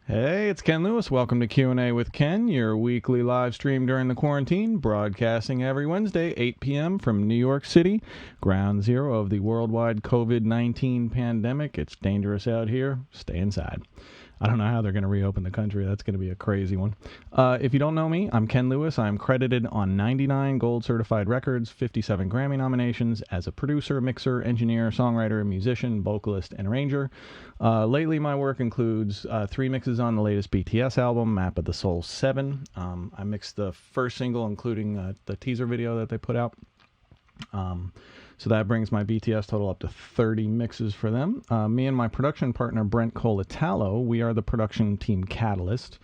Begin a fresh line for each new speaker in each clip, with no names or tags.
Hey, it's Ken Lewis. Welcome to Q&A with Ken, your weekly live stream during the quarantine, broadcasting every Wednesday, 8 p.m. from New York City, ground zero of the worldwide COVID-19 pandemic. It's dangerous out here. Stay inside. I don't know how they're going to reopen the country. That's going to be a crazy one. If you don't know me, I'm Ken Lewis. I'm credited on 99 gold certified records, 57 Grammy nominations as a producer, mixer, engineer, songwriter, musician, vocalist, and arranger. Lately, my work includes 3 mixes on the latest BTS album, Map of the Soul 7. I mixed the first single, including the teaser video that they put out. So that brings my BTS total up to 30 mixes for them. Me and my production partner, Brent Colatalo, we are the production team Catalyst.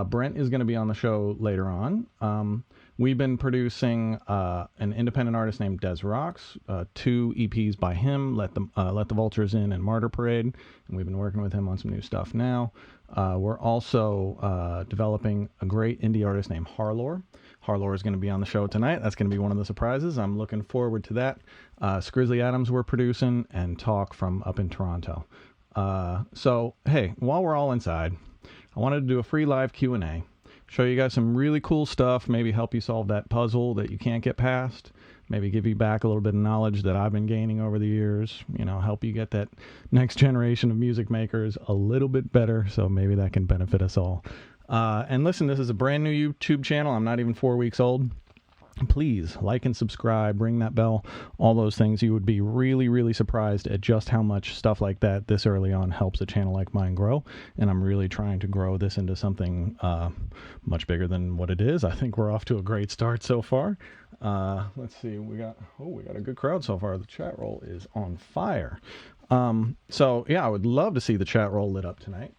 Brent is going to be on the show later on. We've been producing an independent artist named Des Rocks, 2 EPs by him, Let the Vultures In and Martyr Parade, and we've been working with him on some new stuff now. We're also developing a great indie artist named HARLOR. HARLOR is going to be on the show tonight. That's going to be one of the surprises. I'm looking forward to that. Scrizzly Adams we're producing, and Talk from up in Toronto. So, hey, while we're all inside, I wanted to do a free live Q&A. Show you guys some really cool stuff, maybe help you solve that puzzle that you can't get past, maybe give you back a little bit of knowledge that I've been gaining over the years, help you get that next generation of music makers a little bit better, so maybe that can benefit us all. And listen, this is a brand new YouTube channel. I'm not even 4 weeks old. Please like and subscribe, ring that bell, all those things. You would be really, really surprised at just how much stuff like that this early on helps a channel like mine grow. And I'm really trying to grow this into something much bigger than what it is. I think we're off to a great start so far. Let's see, we got a good crowd so far. The chat roll is on fire. So yeah, I would love to see the chat roll lit up tonight.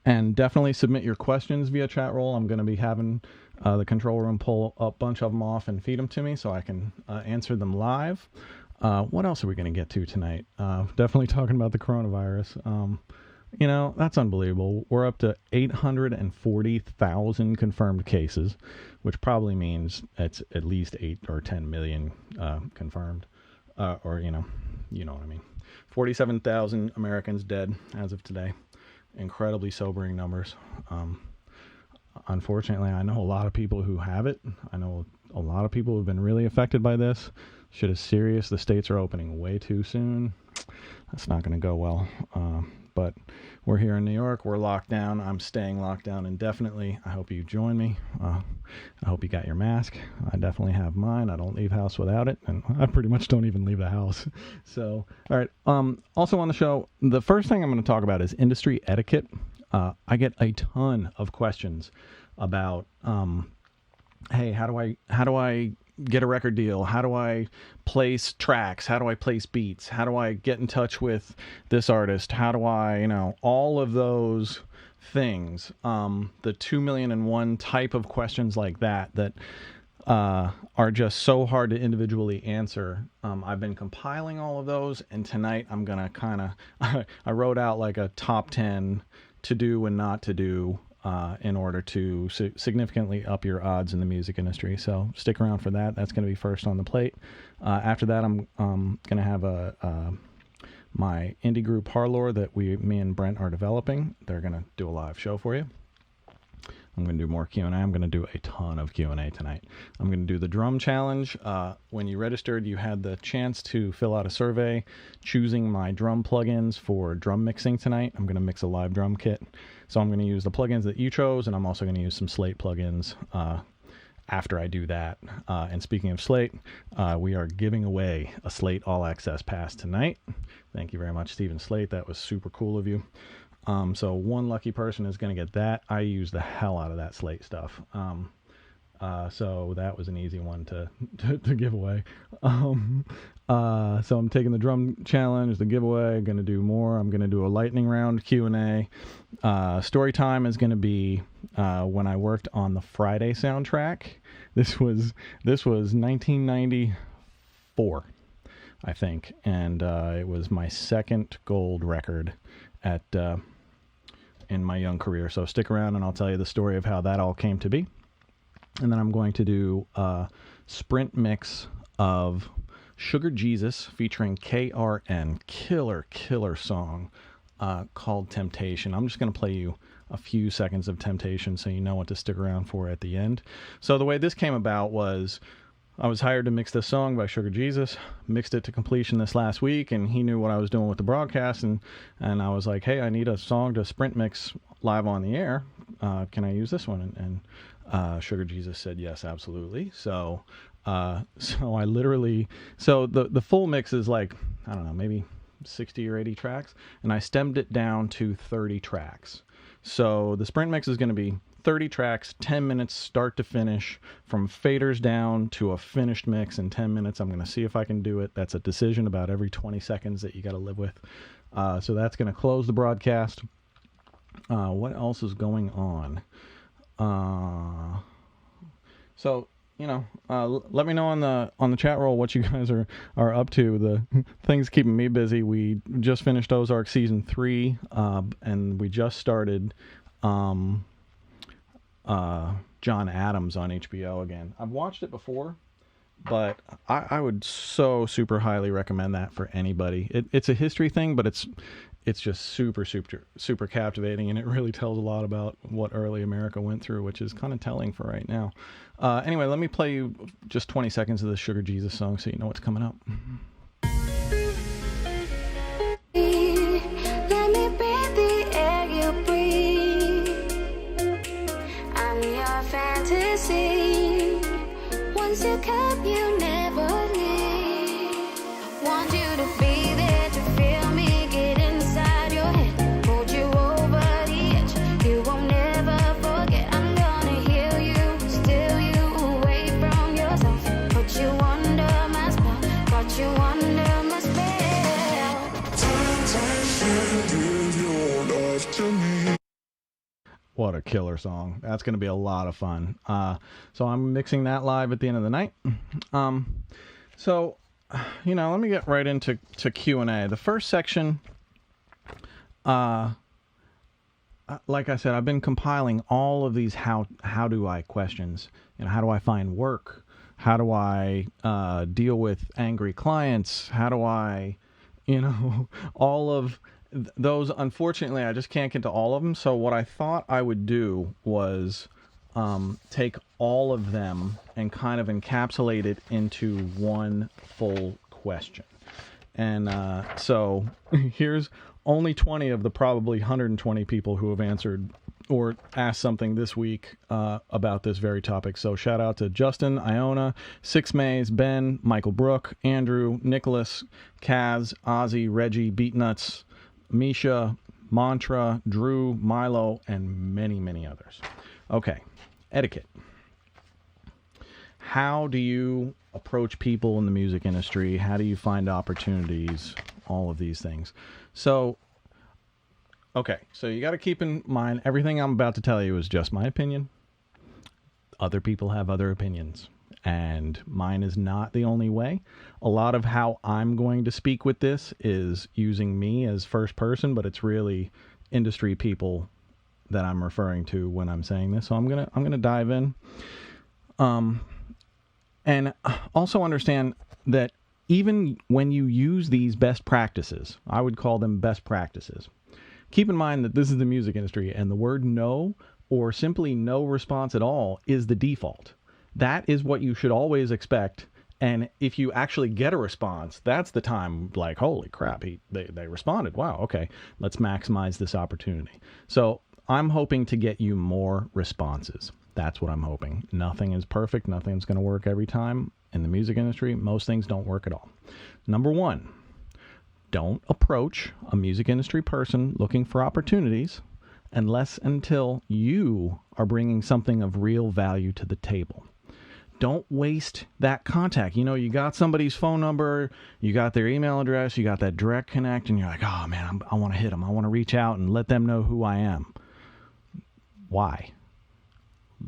And definitely submit your questions via chat roll. I'm going to be having the control room pull a bunch of them off and feed them to me so I can answer them live. What else are we going to get to tonight? Definitely talking about the coronavirus. That's unbelievable. We're up to 840,000 confirmed cases, which probably means it's at least 8 or 10 million confirmed. Or you know what I mean. 47,000 Americans dead as of today. Incredibly sobering numbers. Unfortunately, I know a lot of people who have it. I know a lot of people who have been really affected by this. Shit is serious. The states are opening way too soon. That's not going to go well. But we're here in New York. We're locked down. I'm staying locked down indefinitely. I hope you join me. I hope you got your mask. I definitely have mine. I don't leave house without it, and I pretty much don't even leave the house. So, all right. Also on the show, the first thing I'm going to talk about is industry etiquette. I get a ton of questions about, hey, how do I get a record deal? How do I place tracks? How do I place beats? How do I get in touch with this artist? How do I, all of those things, the 2,000,001 type of questions like that are just so hard to individually answer. I've been compiling all of those, and tonight I'm going to I wrote out like a top 10 to do and not to do in order to significantly up your odds in the music industry. So stick around for that. That's going to be first on the plate. After that, I'm going to have my indie group HARLOR that me and Brent are developing. They're going to do a live show for you. I'm going to do more Q&A. I'm going to do a ton of Q&A tonight. I'm going to do the drum challenge. When you registered, you had the chance to fill out a survey choosing my drum plugins for drum mixing tonight. I'm going to mix a live drum kit. So I'm going to use the plugins that you chose, and I'm also going to use some Slate plugins after I do that. And speaking of Slate, we are giving away a Slate All Access Pass tonight. Thank you very much, Stephen Slate. That was super cool of you. So one lucky person is going to get that. I use the hell out of that Slate stuff. So that was an easy one to give away. So I'm taking the drum challenge, the giveaway. I'm going to do more. I'm going to do a lightning round Q&A. Storytime is going to be when I worked on the Friday soundtrack. This was 1994, I think, and it was my second gold record in my young career. So stick around and I'll tell you the story of how that all came to be. And then I'm going to do a sprint mix of Sugar Jesus featuring KRN. Killer song. called Temptation. I'm just going to play you a few seconds of Temptation so you know what to stick around for at the end. So the way this came about was I was hired to mix this song by Sugar Jesus, mixed it to completion this last week, and he knew what I was doing with the broadcast, and I was like, hey, I need a song to sprint mix live on the air. Can I use this one? And Sugar Jesus said, yes, absolutely. So I literally, so the full mix is like, I don't know, maybe 60 or 80 tracks, and I stemmed it down to 30 tracks. So the sprint mix is going to be 30 tracks, 10 minutes start to finish, from faders down to a finished mix in 10 minutes. I'm going to see if I can do it. That's a decision about every 20 seconds that you got to live with. So that's going to close the broadcast. What else is going on? So, you know, let me know on the chat roll what you guys are up to. The things keeping me busy. We just finished Ozark season 3, and we just started John Adams on HBO again. I've watched it before, but I would so super highly recommend that for anybody. It's a history thing, but it's just super captivating, and it really tells a lot about what early America went through, which is kind of telling for right now. Anyway, let me play you just 20 seconds of the Sugar Jesus song so you know what's coming up.
Let me breathe the air you breathe. I'm your fantasy. Once you come, you never leave. Want you to be there to feel me get inside your head. Hold you over the edge. You won't never forget. I'm gonna heal you, steal you away from yourself. Put you under my spell. Got you under my spell.
What a killer song. That's going to be a lot of fun. So I'm mixing that live at the end of the night. So, you know, let me get right into Q&A. The first section, like I said, I've been compiling all of these how do I questions. You know, how do I find work? How do I deal with angry clients? How do I, you know, all of those. Unfortunately, I just can't get to all of them. So what I thought I would do was take all of them and kind of encapsulate it into one full question. And so here's only 20 of the probably 120 people who have answered or asked something this week about this very topic. So shout out to Justin, Iona, Six Mays, Ben, Michael Brook, Andrew, Nicholas, Kaz, Ozzy, Reggie, Beatnuts, Misha, Mantra, Drew, Milo, and many, many others. Okay, etiquette. How do you approach people in the music industry? How do you find opportunities? All of these things. So, okay, so you got to keep in mind everything I'm about to tell you is just my opinion. Other people have other opinions, and mine is not the only way. A lot of how I'm going to speak with this is using me as first person, but it's really industry people that I'm referring to when I'm saying this. So I'm gonna dive in, and also understand that even when you use these best practices, I would call them best practices. Keep in mind that this is the music industry, and the word no or simply no response at all is the default. That is what you should always expect. And if you actually get a response, that's the time like, holy crap, they responded. Wow, okay, let's maximize this opportunity. So I'm hoping to get you more responses. That's what I'm hoping. Nothing is perfect. Nothing's going to work every time. In the music industry, most things don't work at all. Number one, don't approach a music industry person looking for opportunities unless until you are bringing something of real value to the table. Don't waste that contact. You know, you got somebody's phone number, you got their email address, you got that direct connect, and you're like, oh man, I want to hit them. I want to reach out and let them know who I am. Why?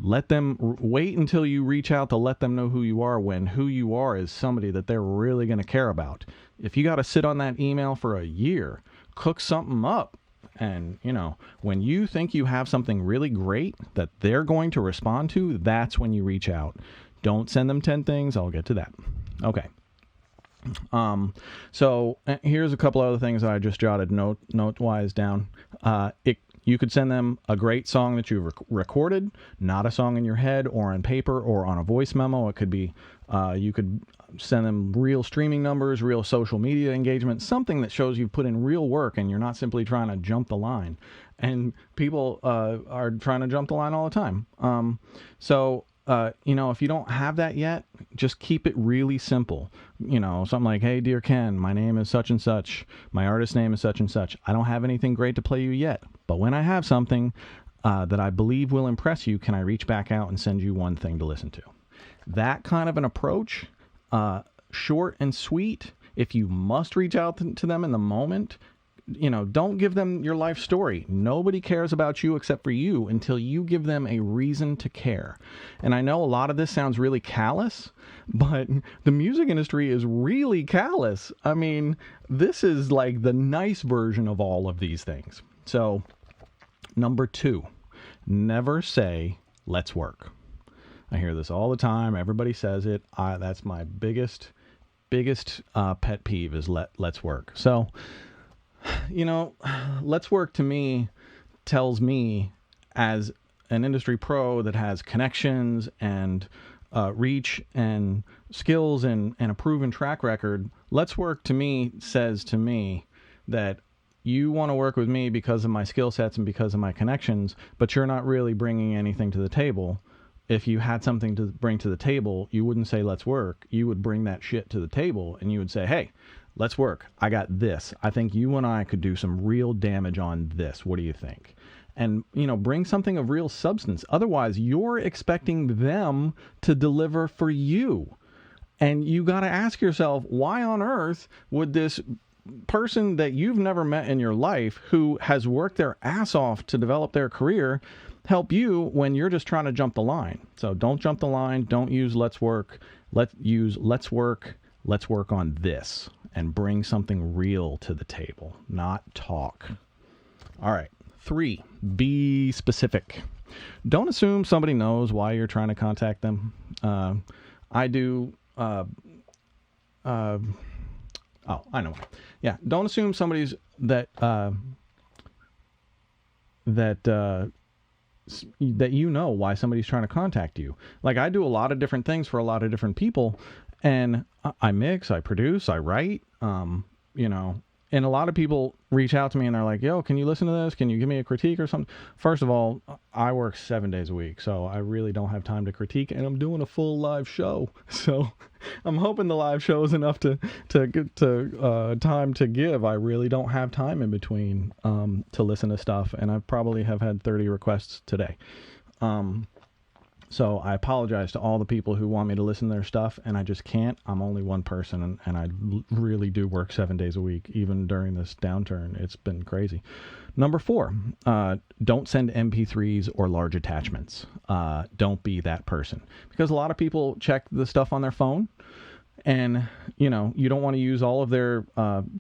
Let them wait until you reach out to let them know who you are, when who you are is somebody that they're really going to care about. If you got to sit on that email for a year, cook something up. And, you know, when you think you have something really great that they're going to respond to, that's when you reach out. Don't send them 10 things. I'll get to that. Okay. So here's a couple other things I just jotted note-wise down. You could send them a great song that you've recorded, not a song in your head or on paper or on a voice memo. It could be, you could send them real streaming numbers, real social media engagement, something that shows you've put in real work and you're not simply trying to jump the line. And people are trying to jump the line all the time. If you don't have that yet, just keep it really simple. Something like, hey, dear Ken, my name is such and such. My artist name is such and such. I don't have anything great to play you yet, but when I have something that I believe will impress you, can I reach back out and send you one thing to listen to? That kind of an approach, short and sweet. If you must reach out to them in the moment, don't give them your life story. Nobody cares about you except for you until you give them a reason to care. And I know a lot of this sounds really callous, but the music industry is really callous. I mean, this is like the nice version of all of these things. So, number 2, never say, let's work. I hear this all the time. Everybody says it. That's my biggest pet peeve is let's work. So, let's work to me tells me as an industry pro that has connections and reach and skills and a proven track record. Let's work to me says to me that you want to work with me because of my skill sets and because of my connections, but you're not really bringing anything to the table. If you had something to bring to the table, you wouldn't say, let's work. You would bring that shit to the table and you would say, hey, let's work. I got this. I think you and I could do some real damage on this. What do you think? And, bring something of real substance. Otherwise, you're expecting them to deliver for you. And you got to ask yourself, why on earth would this person that you've never met in your life who has worked their ass off to develop their career help you when you're just trying to jump the line? So don't jump the line. Don't use let's work. Let's work. Let's work on this and bring something real to the table, not talk. All right. 3, be specific. Don't assume somebody knows why you're trying to contact them. I do. I know. Yeah. Don't assume somebody's that why somebody's trying to contact you. Like, I do a lot of different things for a lot of different people, and I mix, I produce, I write, and a lot of people reach out to me and they're like, yo, can you listen to this? Can you give me a critique or something? First of all, I work 7 days a week, so I really don't have time to critique, and I'm doing a full live show. So I'm hoping the live show is enough to get to time to give. I really don't have time in between to listen to stuff, and I probably have had 30 requests today. So I apologize to all the people who want me to listen to their stuff, and I just can't. I'm only one person, and I really do work 7 days a week, even during this downturn. It's been crazy. Number 4, don't send MP3s or large attachments. Don't be that person. Because a lot of people check the stuff on their phone, and, you don't want to use all of their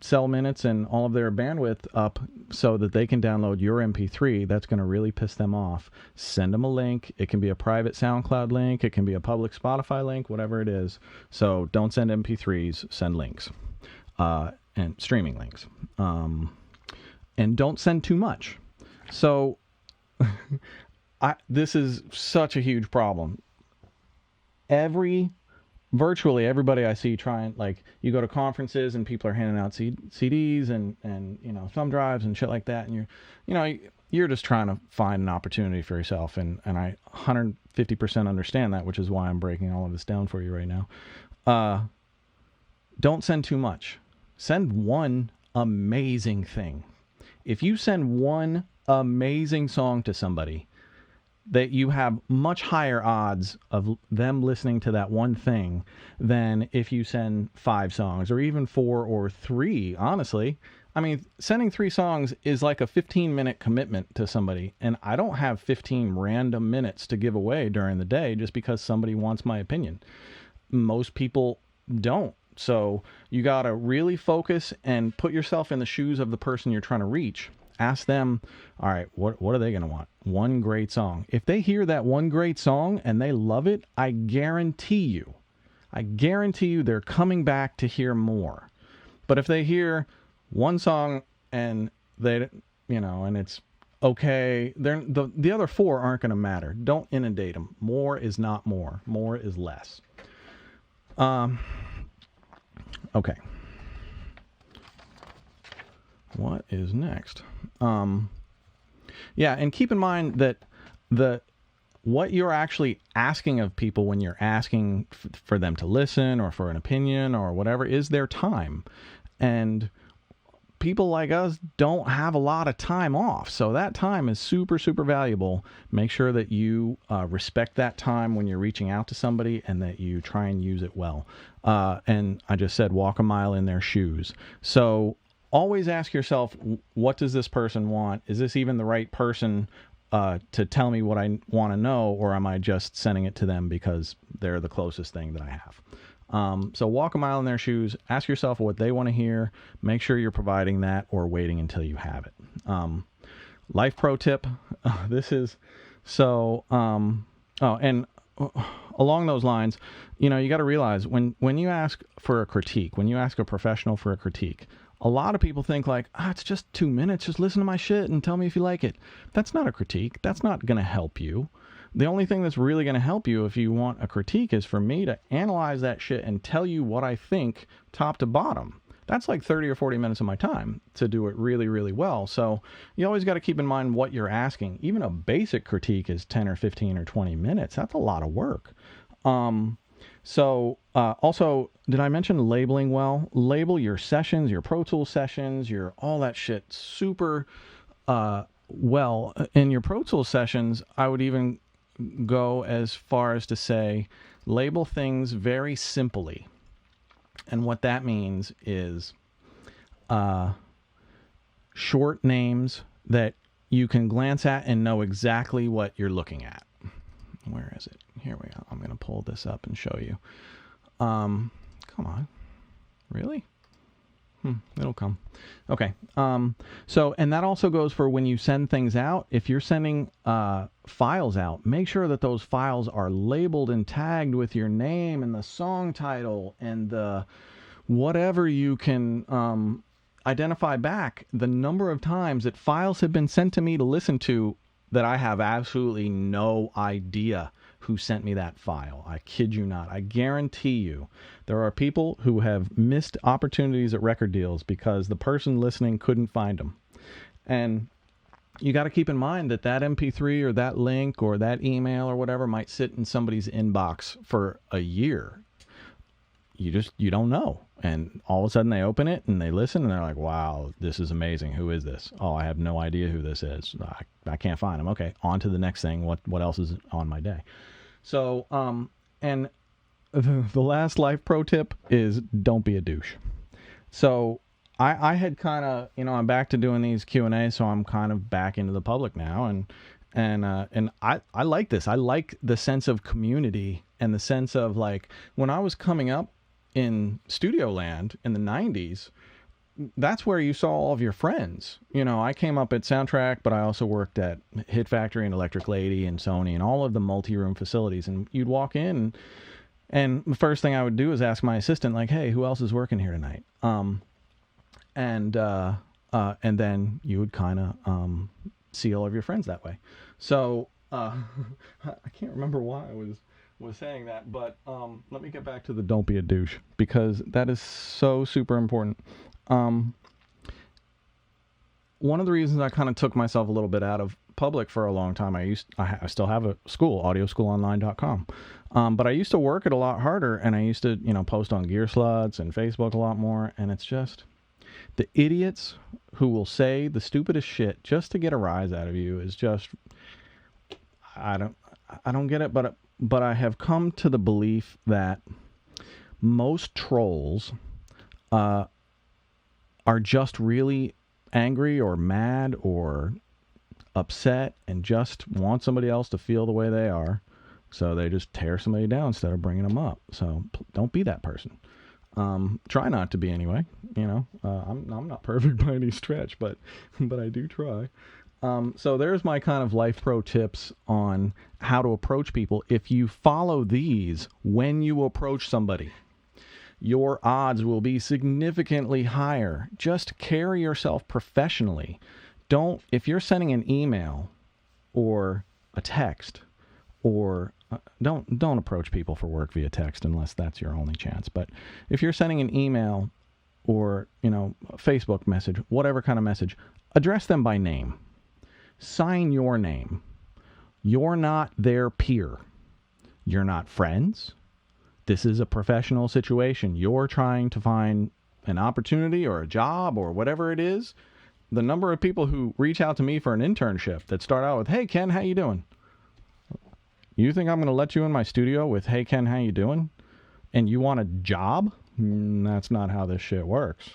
cell minutes and all of their bandwidth up so that they can download your MP3. That's going to really piss them off. Send them a link. It can be a private SoundCloud link. It can be a public Spotify link, whatever it is. So don't send MP3s. Send links and streaming links. And don't send too much. So this is such a huge problem. Virtually everybody I see trying, like, you go to conferences and people are handing out CDs and thumb drives and shit like that, and you're just trying to find an opportunity for yourself, and I 150% understand that, which is why I'm breaking all of this down for you right now. Don't send too much. Send one amazing thing. If you send one amazing song to somebody, that you have much higher odds of them listening to that one thing than if you send 5 songs or even 4 or 3, honestly. I mean, sending 3 songs is like a 15-minute commitment to somebody, and I don't have 15 random minutes to give away during the day just because somebody wants my opinion. Most people don't. So you got to really focus and put yourself in the shoes of the person you're trying to reach. Ask them, all right, what are they going to want? One great song. If they hear that one great song and they love it, I guarantee you I guarantee you they're coming back to hear more. But if they hear one song and they, and it's okay, the other 4 aren't going to matter. Don't inundate them. More is not more. More is less. Okay. What is next? Yeah, and keep in mind that what you're actually asking of people when you're asking for them to listen or for an opinion or whatever is their time. And people like us don't have a lot of time off. So that time is super, super valuable. Make sure that you respect that time when you're reaching out to somebody and that you try and use it well. And I just said walk a mile in their shoes. So always ask yourself, what does this person want? Is this even the right person to tell me what I want to know, or am I just sending it to them because they're the closest thing that I have? So walk a mile in their shoes, ask yourself what they want to hear, make sure you're providing that or waiting until you have it. Life pro tip, this is so, and along those lines, you got to realize when you ask for a critique, when you ask a professional for a critique, a lot of people think like, it's just 2 minutes. Just listen to my shit and tell me if you like it. That's not a critique. That's not going to help you. The only thing that's really going to help you if you want a critique is for me to analyze that shit and tell you what I think top to bottom. That's like 30 or 40 minutes of my time to do it really, really well. So you always got to keep in mind what you're asking. Even a basic critique is 10 or 15 or 20 minutes. That's a lot of work. Also, did I mention labeling well? Label your sessions, your Pro Tools sessions, your all that shit super well. In your Pro Tools sessions, I would even go as far as to say label things very simply. And what that means is short names that you can glance at and know exactly what you're looking at. Where is it? Here we go. I'm going to pull this up and show you. Come on. Really? It'll come. Okay. And that also goes for when you send things out. If you're sending files out, make sure that those files are labeled and tagged with your name and the song title and the whatever you can identify back the number of times that files have been sent to me to listen to that I have absolutely no idea who sent me that file. I kid you not. I guarantee you there are people who have missed opportunities at record deals because the person listening couldn't find them. And you got to keep in mind that MP3 or that link or that email or whatever might sit in somebody's inbox for a year. You don't know. And all of a sudden they open it and they listen and they're like, wow, this is amazing. Who is this? Oh, I have no idea who this is. I can't find them. Okay, on to the next thing. What else is on my day? So, and the last life pro tip is don't be a douche. So I had kind of, I'm back to doing these Q&A, so I'm kind of back into the public now. And I like this. I like the sense of community and the sense of like when I was coming up in studio land in the 90s, that's where you saw all of your friends. I came up at Soundtrack, but I also worked at Hit Factory and Electric Lady and Sony and all of the multi-room facilities. And you'd walk in and the first thing I would do is ask my assistant, like, hey, who else is working here tonight? And then you would kind of see all of your friends that way. So I can't remember why I was saying that, but let me get back to the don't be a douche, because that is so super important. One of the reasons I kind of took myself a little bit out of public for a long time, I still have a school, audioschoolonline.com, but I used to work it a lot harder, and I used to post on Gear Sluts and Facebook a lot more, and it's just the idiots who will say the stupidest shit just to get a rise out of you is just, I don't get it, but I have come to the belief that most trolls are just really angry or mad or upset and just want somebody else to feel the way they are. So they just tear somebody down instead of bringing them up. So don't be that person. Try not to be anyway. I'm not perfect by any stretch, but I do try. So there's my kind of life pro tips on how to approach people. If you follow these when you approach somebody, your odds will be significantly higher. Just carry yourself professionally. If you're sending an email or a text, or don't approach people for work via text unless that's your only chance. But if you're sending an email or, a Facebook message, whatever kind of message, address them by name. Sign your name. You're not their peer. You're not friends. This is a professional situation. You're trying to find an opportunity or a job or whatever it is. The number of people who reach out to me for an internship that start out with, "Hey, Ken, how you doing?" You think I'm going to let you in my studio with, "Hey, Ken, how you doing?" And you want a job? That's not how this shit works.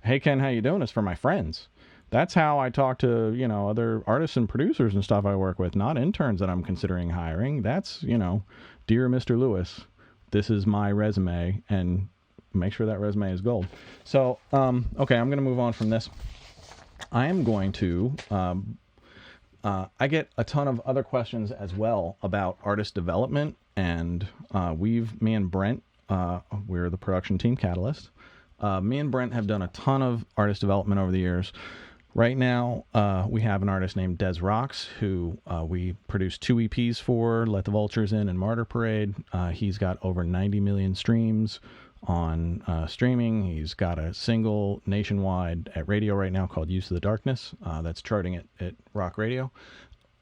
"Hey, Ken, how you doing?" is for my friends. That's how I talk to, other artists and producers and stuff I work with, not interns that I'm considering hiring. That's, "Dear Mr. Lewis, this is my resume," and make sure that resume is gold. So, okay, I'm going to move on from this. I am going to, I get a ton of other questions as well about artist development, and me and Brent, we're the production team Catalyst. Me and Brent have done a ton of artist development over the years. Right now, we have an artist named Des Rocks, who we produced 2 EPs for, Let the Vultures In and Martyr Parade. He's got over 90 million streams on streaming. He's got a single nationwide at radio right now called Use of the Darkness that's charting at rock radio.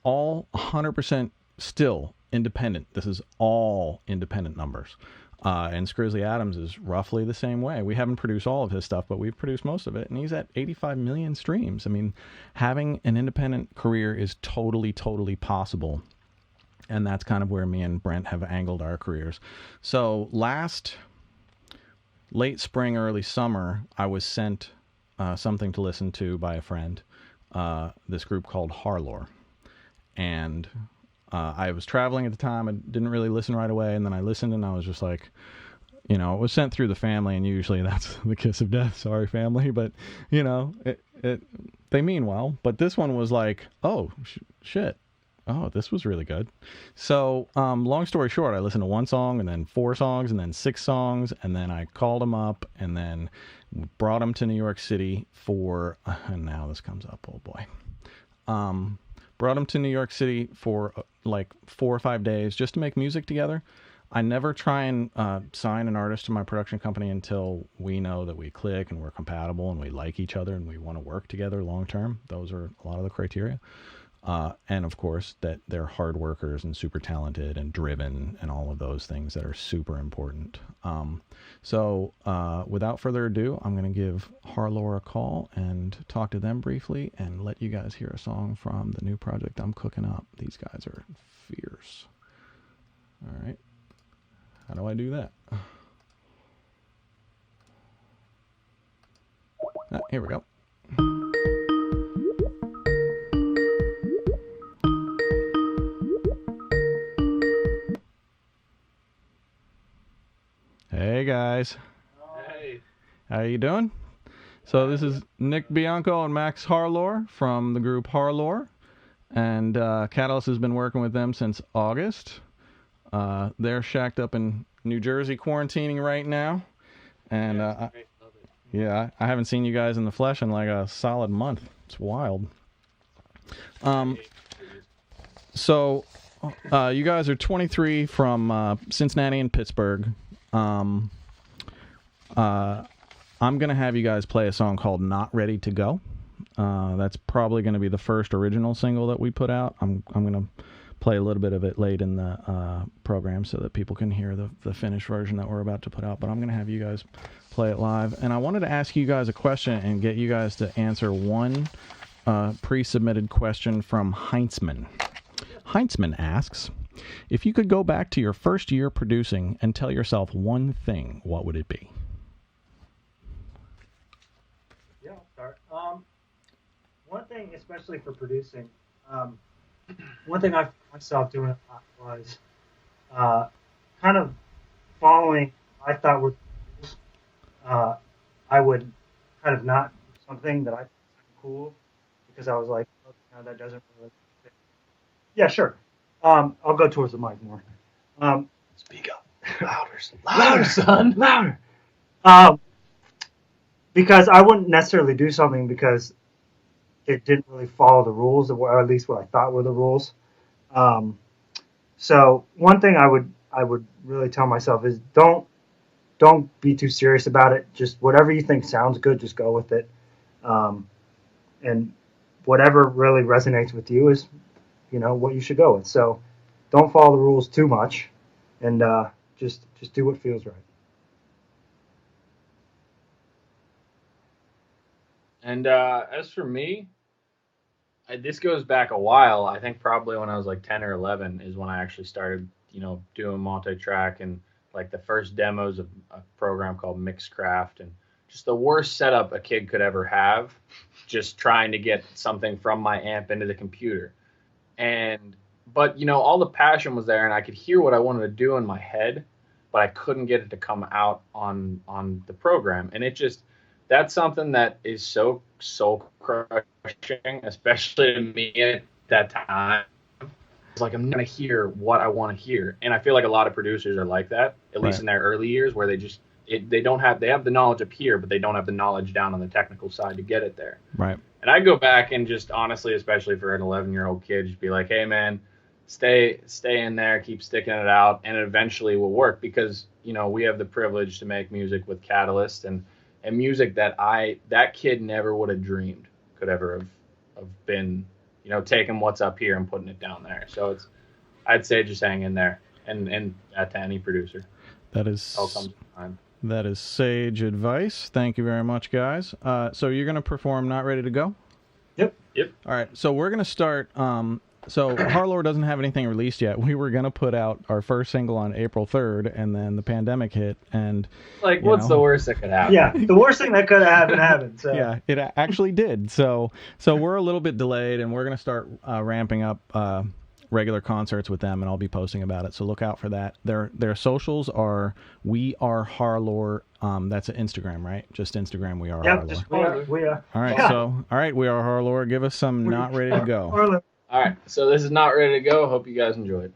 All 100% still independent. This is all independent numbers. And Scrizzly Adams is roughly the same way. We haven't produced all of his stuff, but we've produced most of it, and he's at 85 million streams. I mean, having an independent career is totally, totally possible. And that's kind of where me and Brent have angled our careers. So late spring, early summer, I was sent something to listen to by a friend, this group called HARLOR. And I was traveling at the time. I didn't really listen right away, and then I listened, and I was just like, it was sent through the family, and usually that's the kiss of death. Sorry, family, but they mean well. But this one was like, oh shit, oh, this was really good. So long story short, I listened to 1 song, and then 4 songs, and then 6 songs, and then I called him up, and then brought him to New York City for, and now this comes up, oh boy. Brought him to New York City for like 4 or 5 days just to make music together. I never try and sign an artist to my production company until we know that we click and we're compatible and we like each other and we want to work together long term. Those are a lot of the criteria. And of course that they're hard workers and super talented and driven and all of those things that are super important. So without further ado, I'm going to give HARLOR a call and talk to them briefly and let you guys hear a song from the new project I'm cooking up. These guys are fierce. All right. How do I do that? Here we go. Hey guys.
Hey.
How you doing? So this is Nick Bianco and Max HARLOR from the group HARLOR, and Catalyst has been working with them since August. They're shacked up in New Jersey quarantining right now, and I haven't seen you guys in the flesh in like a solid month. It's wild. So you guys are 23 from Cincinnati and Pittsburgh. I'm going to have you guys play a song called Not Ready to Go. That's probably going to be the first original single that we put out. I'm going to play a little bit of it late in the program so that people can hear the finished version that we're about to put out. But I'm going to have you guys play it live. And I wanted to ask you guys a question and get you guys to answer one pre-submitted question from Heinzman. Heinzman asks, if you could go back to your first year producing and tell yourself one thing, what would it be?
Yeah, I'll start. One thing, especially for producing, one thing I found myself doing a lot was kind of following I thought would I would kind of not do something that I thought was cool because I was like, that doesn't really fit. Yeah, sure. I'll go towards the mic more.
Speak up. Louder,
Louder, son.
Louder. Because I wouldn't necessarily do something because it didn't really follow the rules, or at least what I thought were the rules. So one thing I would really tell myself is don't be too serious about it. Just whatever you think sounds good, just go with it. And whatever really resonates with you is, what you should go with. So don't follow the rules too much, and just do what feels right.
And as for me, this goes back a while. I think probably when I was like 10 or 11 is when I actually started, doing multi-track and like the first demos of a program called Mixcraft, and just the worst setup a kid could ever have, just trying to get something from my amp into the computer. But all the passion was there, and I could hear what I wanted to do in my head, but I couldn't get it to come out on the program. And that's something that is so soul crushing, especially to me at that time. It's like I'm gonna hear what I want to hear, and I feel like a lot of producers are like that, at least in their early years, where they have the knowledge up here, but they don't have the knowledge down on the technical side to get it there.
Right.
And I go back and just honestly, especially for an 11-year-old kid, just be like, hey man, stay in there, keep sticking it out, and it eventually will work, because we have the privilege to make music with Catalyst and music that kid never would have dreamed could ever have been, taking what's up here and putting it down there. So I'd say just hang in there, and that to any producer.
That is
all comes time.
That is sage advice. Thank you very much, guys. So you're gonna perform "Not Ready to Go"?
Yep.
All right. So we're gonna start. So HARLOR doesn't have anything released yet. We were gonna put out our first single on April 3rd, and then the pandemic hit, and
what's the worst that could happen?
Yeah, the worst thing that could have happened. So.
Yeah, it actually did. So we're a little bit delayed, and we're gonna start ramping up regular concerts with them, and I'll be posting about it. So look out for that. Their socials are We Are HARLOR. That's an Instagram, right? Just Instagram. We Are HARLOR.
Just we are.
All right.
Yeah.
So We Are HARLOR. Give us some "Not Ready to Go."
HARLOR.
All right, so this is Not Ready to Go. Hope you guys enjoyed.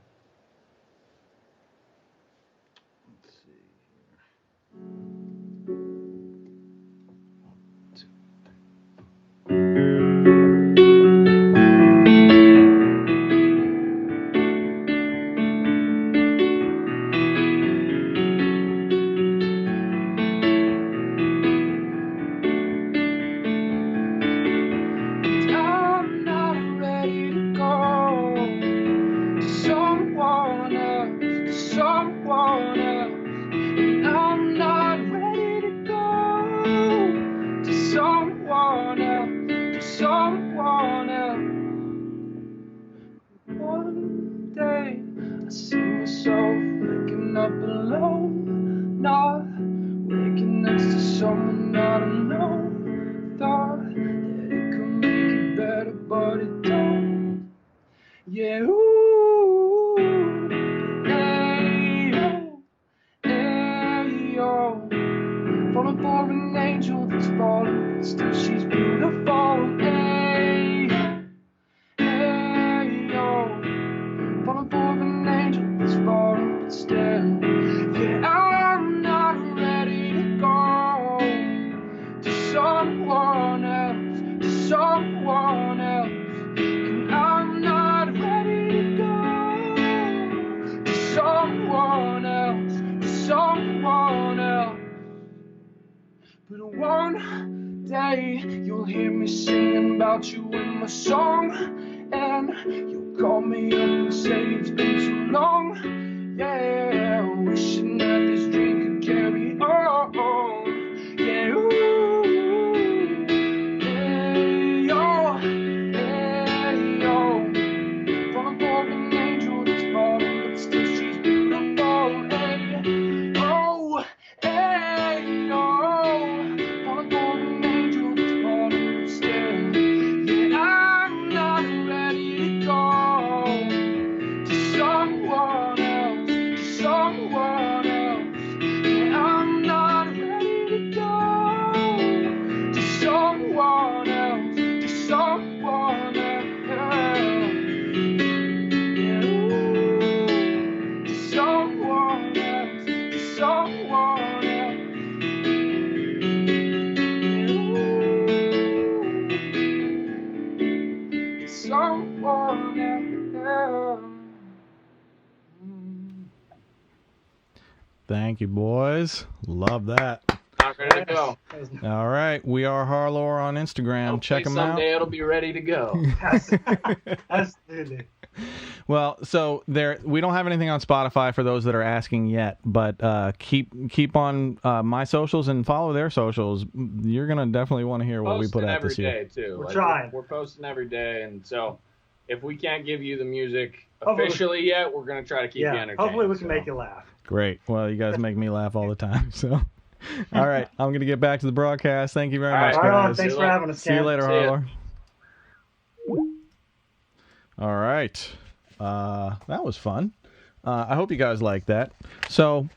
Someone else.
someone else.
Thank you, boys. Love that.
Not ready to go.
All right, we are HARLOR on Instagram.
Hopefully
Check them out.
someday it'll be ready to go.
Absolutely.
Well, so we don't have anything on Spotify for those that are asking yet, but keep on my socials and follow their socials. You're gonna definitely want to hear what we put out this year.
Every day too.
We're trying.
We're posting every day, and so if we can't give you the music officially yet, we're gonna try to keep you entertained.
Hopefully we can make you laugh.
Great. Well, you guys make me laugh all the time. So, all right, I'm going to get back to the broadcast. Thank you very much,
Right
guys.
on. Thanks for having us,
See you later,
See ya.
HARLOR. All right. That was fun. I hope you guys liked that. So,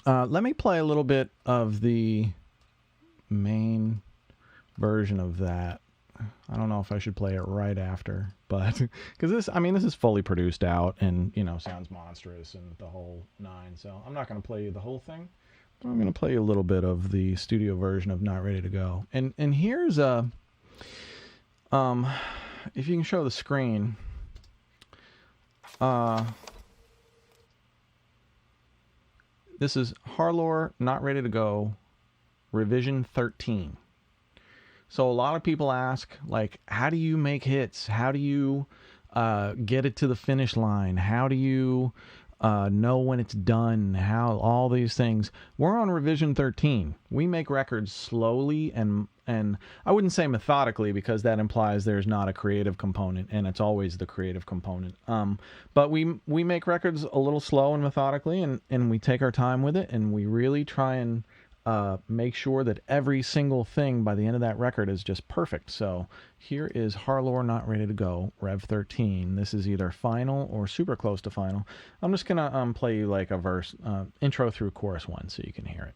let me play a little bit of the main version of that. I don't know if I should play it right after, but because this is fully produced out and sounds monstrous and the whole nine. So I'm not going to play you the whole thing, but I'm going to play you a little bit of the studio version of Not Ready to Go. And here's if you can show the screen, this is HARLOR Not Ready to Go revision 13. So a lot of people ask, like, how do you make hits? How do you get it to the finish line? How do you know when it's done? How all these things. We're on revision 13. We make records slowly and I wouldn't say methodically because that implies there's not a creative component, and it's always the creative component. But we make records a little slow and methodically, and we take our time with it, and we really try and make sure that every single thing by the end of that record is just perfect. So here is HARLOR Not Ready to Go, Rev 13. This is either final or super close to final. I'm just gonna play you like a verse, intro through chorus 1 so you can hear it.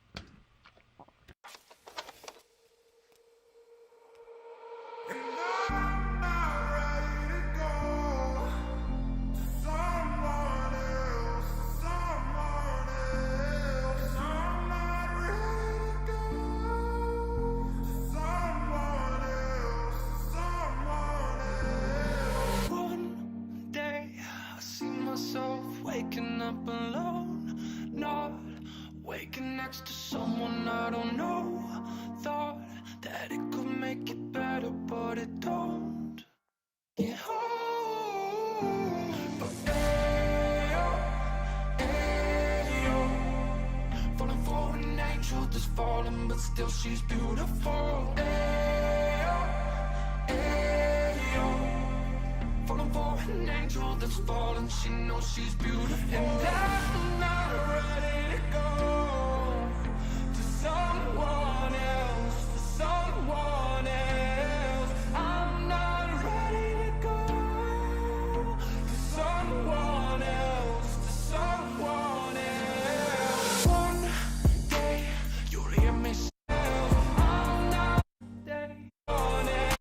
Waking up alone, not waking next to someone I don't know. Thought that it could make it better, but it don't. Yeah. But ayo, falling for an angel that's falling, but still she's beautiful. Falling for an angel that's falling, she knows she's beautiful. And I'm not ready to go to someone else, to someone else. I'm not ready to go to someone else, to someone else. One day you'll hear me say, I'm not ready on it.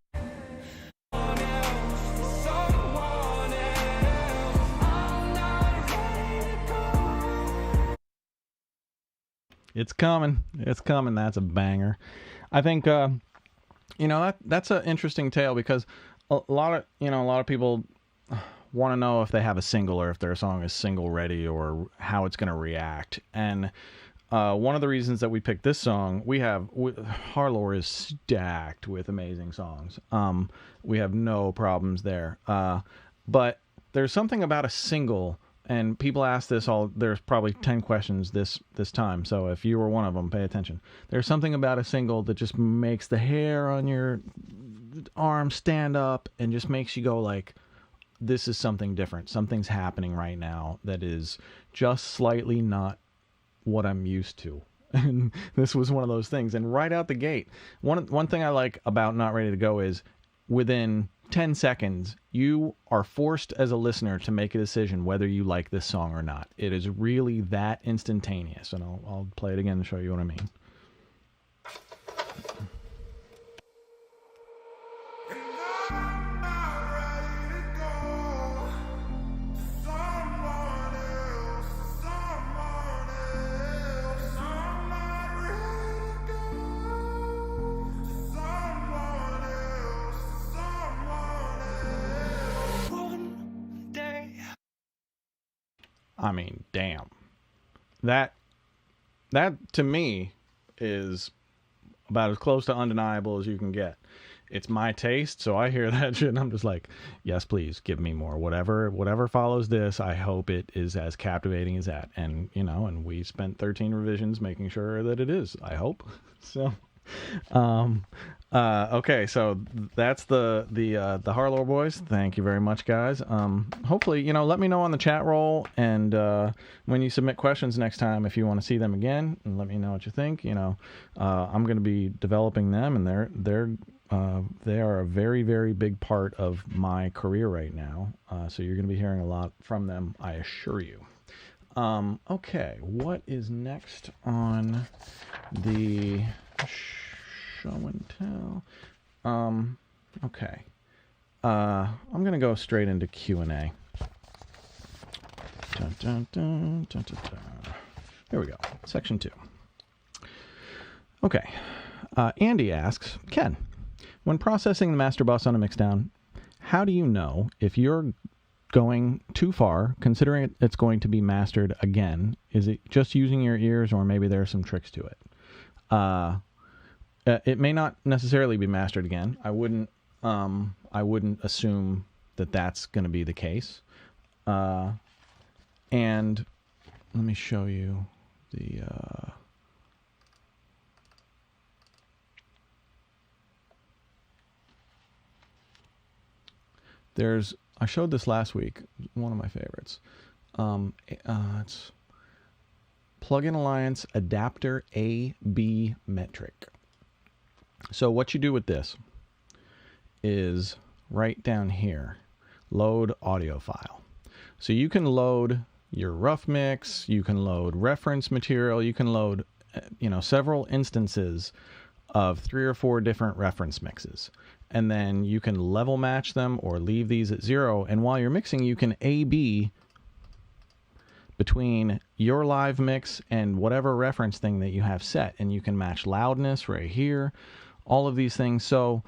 It's coming. It's coming. That's a banger. I think that's an interesting tale because a lot of people want to know if they have a single or if their song is single ready or how it's going to react. And one of the reasons that we picked this song, HARLOR is stacked with amazing songs. We have no problems there. But there's something about a single. And people ask this there's probably 10 questions this time. So if you were one of them, pay attention. There's something about a single that just makes the hair on your arm stand up and just makes you go like, this is something different. Something's happening right now that is just slightly not what I'm used to. And this was one of those things. And right out the gate, one thing I like about Not Ready to Go is within 10 seconds, you are forced as a listener to make a decision whether you like this song or not. It is really that instantaneous. And I'll play it again to show you what I mean. I mean, damn. That to me is about as close to undeniable as you can get. It's my taste, so I hear that shit and I'm just like, yes, please give me more. Whatever follows this, I hope it is as captivating as that. And and we spent 13 revisions making sure that it is, I hope. So okay, so that's the HARLOR boys. Thank you very much, guys. Hopefully, let me know on the chat roll, and when you submit questions next time, if you want to see them again, and let me know what you think. I'm going to be developing them, and they are a very, very big part of my career right now. So you're going to be hearing a lot from them, I assure you. Okay, what is next on the show and tell? Okay. I'm going to go straight into Q&A. Dun, dun, dun, dun, dun, dun. Here we go. Section 2. Okay. Andy asks, Ken, when processing the master bus on a mixdown, how do you know if you're going too far, considering it's going to be mastered again? Is it just using your ears, or maybe there are some tricks to it? It may not necessarily be mastered again. I wouldn't assume that that's going to be the case. And let me show you the. I showed this last week. One of my favorites. It's Plugin Alliance Adapter AB Metric. So what you do with this is right down here, load audio file. So you can load your rough mix, you can load reference material, you can load several instances of 3 or 4 different reference mixes. And then you can level match them or leave these at 0. And while you're mixing, you can A/B between your live mix and whatever reference thing that you have set. And you can match loudness right here, all of these things. So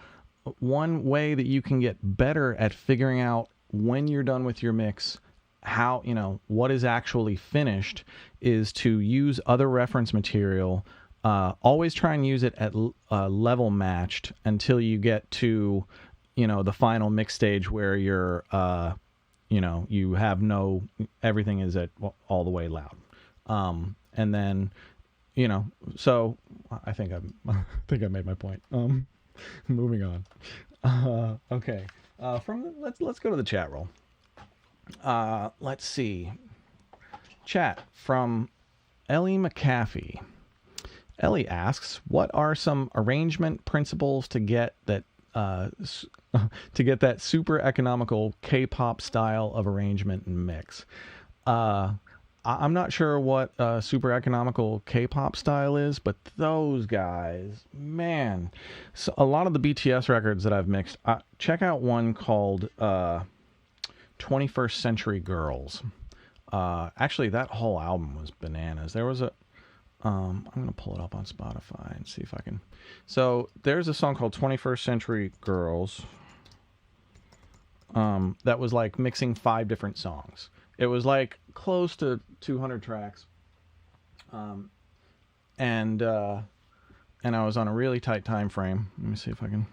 one way that you can get better at figuring out when you're done with your mix, how, what is actually finished, is to use other reference material. Always try and use it at level matched until you get to, the final mix stage where you're, you have everything is at all the way loud. And then, so I think I made my point. Moving on. Okay. Let's go to the chat roll. Let's see. Chat from Ellie McAfee. Ellie asks, what are some arrangement principles to get that super economical K-pop style of arrangement and mix? I'm not sure what super economical K-pop style is, but those guys, man. So a lot of the BTS records that I've mixed, check out one called 21st Century Girls. Actually, that whole album was bananas. There was I'm going to pull it up on Spotify and see if I can. So there's a song called 21st Century Girls that was like mixing 5 different songs. It was like close to 200 tracks. And I was on a really tight time frame. Let me see if I can.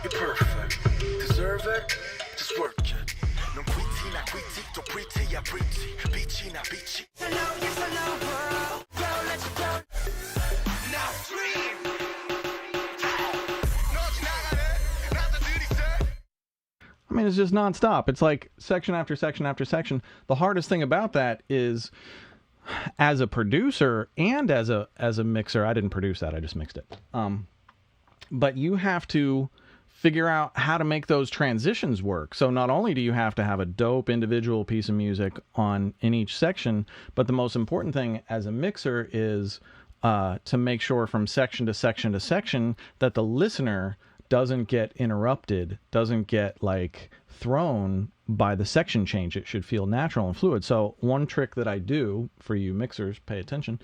You're perfect. Deserve it? Just work it. No quitty, not quitty, to pretty, yeah, pretty. Beachy, not beachy. Hello, yes, hello, world. Yo, let's go. Now scream.
I mean, it's just nonstop. It's like section after section after section. The hardest thing about that is, as a producer and as a mixer, I didn't produce that, I just mixed it. But you have to figure out how to make those transitions work. So not only do you have to have a dope individual piece of music in each section, but the most important thing as a mixer is to make sure from section to section to section that the listener doesn't get interrupted, doesn't get like thrown by the section change. It should feel natural and fluid. So one trick that I do for you mixers, pay attention,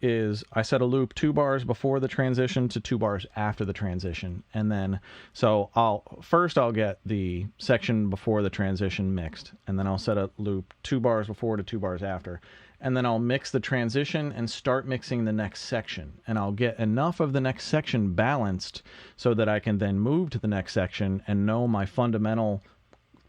is I set a loop 2 bars before the transition to 2 bars after the transition. And then, so I'll get the section before the transition mixed, and then I'll set a loop 2 bars before to 2 bars after. And then I'll mix the transition and start mixing the next section. And I'll get enough of the next section balanced so that I can then move to the next section and know my fundamental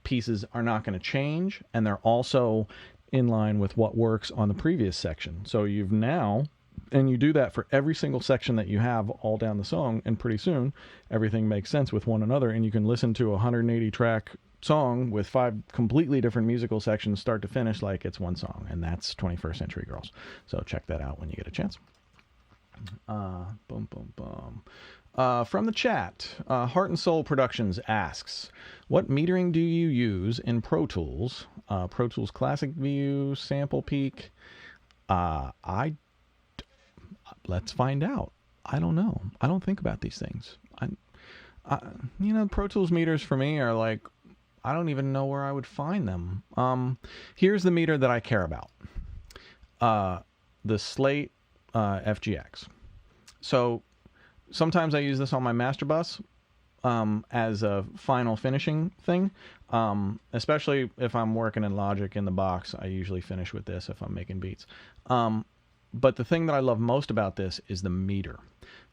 pieces are not going to change, and they're also in line with what works on the previous section. So you've now, and you do that for every single section that you have all down the song, and pretty soon everything makes sense with one another, and you can listen to a 180 track song with 5 completely different musical sections start to finish like it's one song. And that's 21st Century Girls. So check that out when you get a chance. From the chat, Heart and Soul Productions asks, what metering do you use in Pro Tools? Pro Tools Classic View, Sample Peak. Let's find out. I don't know. I don't think about these things. Pro Tools meters for me are like, I don't even know where I would find them. Here's the meter that I care about. The Slate FGX. So sometimes I use this on my master bus as a final finishing thing. Especially if I'm working in Logic in the box, I usually finish with this if I'm making beats. But the thing that I love most about this is the meter.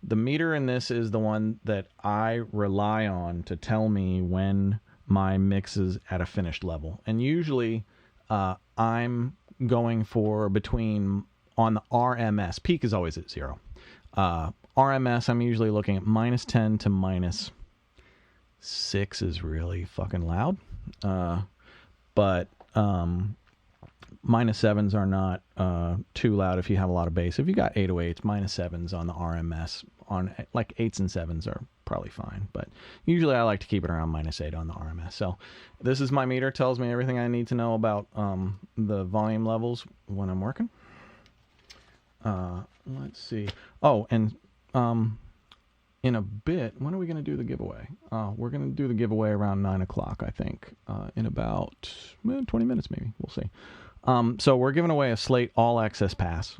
The meter in this is the one that I rely on to tell me when my mix is at a finished level. And usually I'm going for between, on the RMS, peak is always at 0. RMS, I'm usually looking at -10 to -6 is really fucking loud. But -7s are not too loud if you have a lot of bass. If you got 808s, -7s on the RMS, on like 8s and 7s are probably fine. But usually I like to keep it around -8 on the RMS. So this is my meter, tells me everything I need to know about the volume levels when I'm working. Let's see. Oh, and in a bit, when are we going to do the giveaway? We're going to do the giveaway around 9 o'clock, I think, in about 20 minutes maybe. We'll see. So we're giving away a Slate All Access Pass.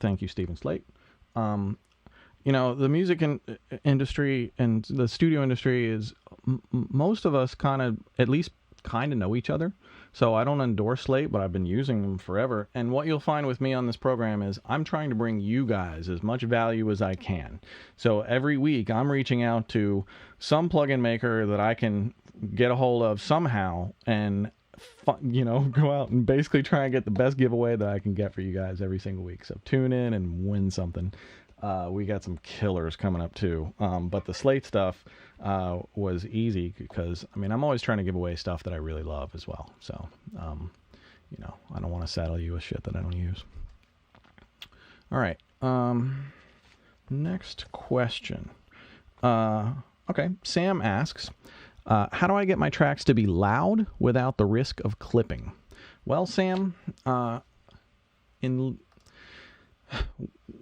Thank you, Stephen Slate. The music industry and the studio industry is, most of us kind of know each other. So I don't endorse Slate, but I've been using them forever. And what you'll find with me on this program is I'm trying to bring you guys as much value as I can. So every week I'm reaching out to some plugin maker that I can get a hold of somehow and go out and basically try and get the best giveaway that I can get for you guys every single week. So tune in and win something. We got some killers coming up too. But the Slate stuff was easy because, I'm always trying to give away stuff that I really love as well. So, I don't want to saddle you with shit that I don't use. All right. Next question. Okay. Sam asks, how do I get my tracks to be loud without the risk of clipping? Well, Sam,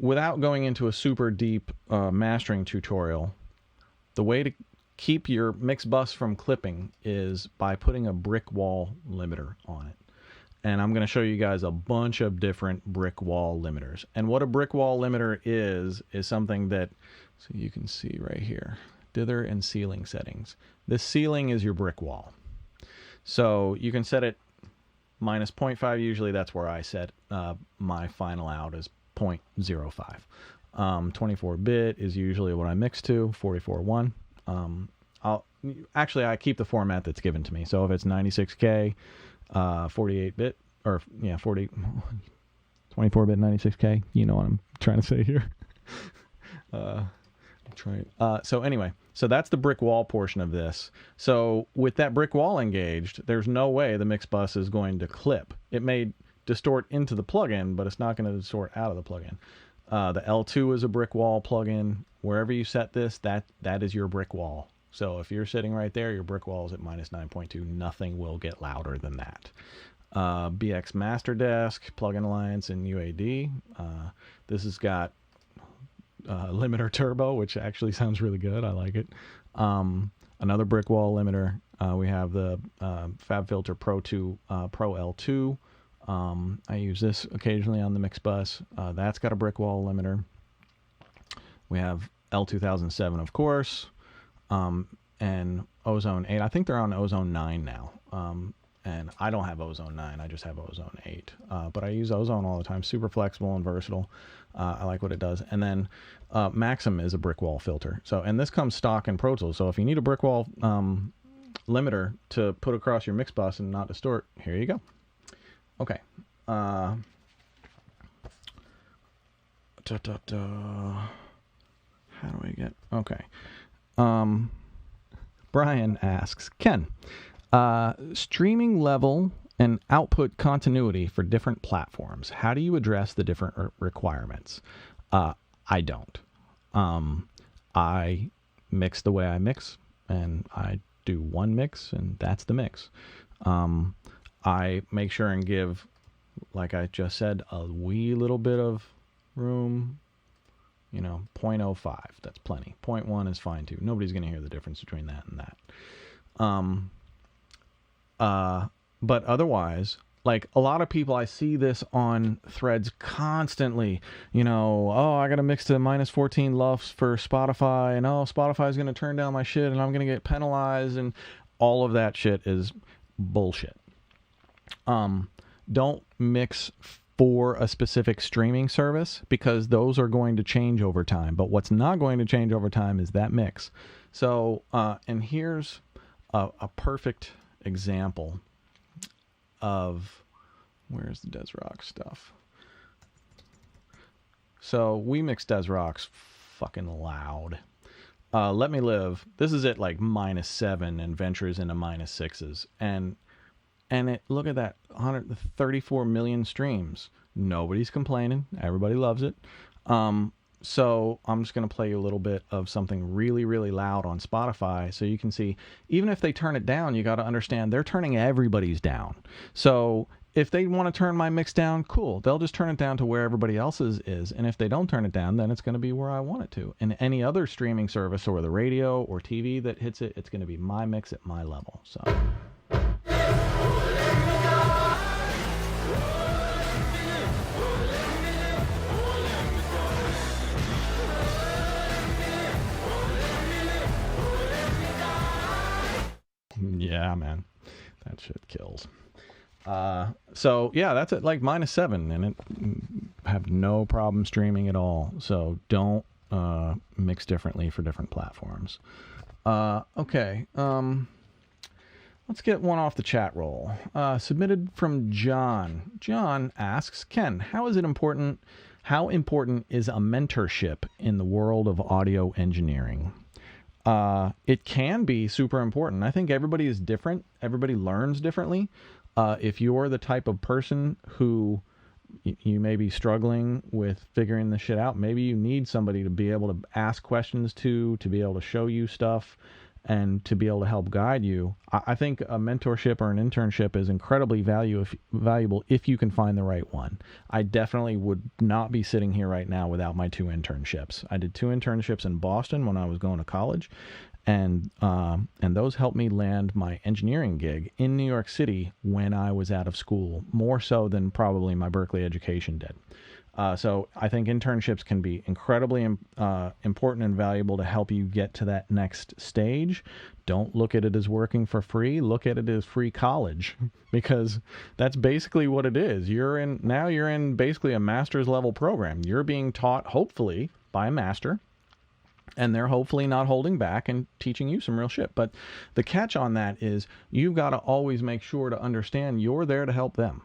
without going into a super deep mastering tutorial, the way to keep your mix bus from clipping is by putting a brick wall limiter on it. And I'm going to show you guys a bunch of different brick wall limiters. And what a brick wall limiter is something that, so you can see right here, dither and ceiling settings. This ceiling is your brick wall. So you can set it -0.5. Usually that's where I set my final out is 0.05. 24-bit is usually what I mix to, 44.1. I keep the format that's given to me. So if it's 96K, 48-bit, or 24-bit 96K, you know what I'm trying to say here. So anyway, so that's the brick wall portion of this. So with that brick wall engaged, there's no way the mix bus is going to clip. It may distort into the plugin, but it's not going to distort out of the plugin. The L2 is a brick wall plugin. Wherever you set this, that is your brick wall. So if you're sitting right there, your brick wall is at -9.2. Nothing will get louder than that. BX Master Desk, Plugin Alliance, and UAD. This has got limiter turbo, which actually sounds really good. I like it. Another brick wall limiter. We have the FabFilter Pro 2 Pro L2. I use this occasionally on the mix bus. That's got a brick wall limiter. We have L2007, of course, and Ozone 8. I think they're on Ozone 9 now. And I don't have Ozone 9. I just have Ozone 8. But I use Ozone all the time. Super flexible and versatile. I like what it does. And then Maxim is a brick wall filter. So, and this comes stock in Pro Tools. So if you need a brick wall limiter to put across your mix bus and not distort, here you go. Okay. How do I get... Okay. Brian asks, Ken, streaming level and output continuity for different platforms. How do you address the different requirements? I don't. I mix the way I mix, and I do one mix, and that's the mix. I make sure and give, like I just said, a wee little bit of room. 0.05. That's plenty. 0.1 is fine too. Nobody's going to hear the difference between that and that. But otherwise, like a lot of people, I see this on threads constantly. Oh, I got to mix to minus 14 LUFS for Spotify, and Spotify's going to turn down my shit, and I'm going to get penalized, and all of that shit is bullshit. Don't mix for a specific streaming service, because those are going to change over time. But what's not going to change over time is that mix. So, and here's a perfect example of, where's the Des Rock stuff? So we mix Des Rock's fucking loud. Let Me Live, this is at like -7 and ventures into -6s. And it, look at that, 134 million streams. Nobody's complaining. Everybody loves it. So I'm just going to play you a little bit of something really, really loud on Spotify so you can see, even if they turn it down, you got to understand they're turning everybody's down. So if they want to turn my mix down, cool. They'll just turn it down to where everybody else's is. And if they don't turn it down, then it's going to be where I want it to. And any other streaming service or the radio or TV that hits it, it's going to be my mix at my level. So... Yeah, man, that shit kills. So yeah, that's at like -7, and it have no problem streaming at all. So don't mix differently for different platforms. Okay, let's get one off the chat roll. Submitted from John. John asks, Ken, how important is a mentorship in the world of audio engineering? It can be super important. I think everybody is different. Everybody learns differently. If you're the type of person who you may be struggling with figuring this shit out, maybe you need somebody to be able to ask questions to be able to show you stuff and to be able to help guide you. I think a mentorship or an internship is incredibly valuable if you can find the right one. I definitely would not be sitting here right now without my 2 internships. I did 2 internships in Boston when I was going to college, and those helped me land my engineering gig in New York City when I was out of school, more so than probably my Berkeley education did. So I think internships can be incredibly important and valuable to help you get to that next stage. Don't look at it as working for free. Look at it as free college, because that's basically what it is. You're in basically a master's level program. You're being taught, hopefully, by a master, and they're hopefully not holding back and teaching you some real shit. But the catch on that is you've got to always make sure to understand you're there to help them.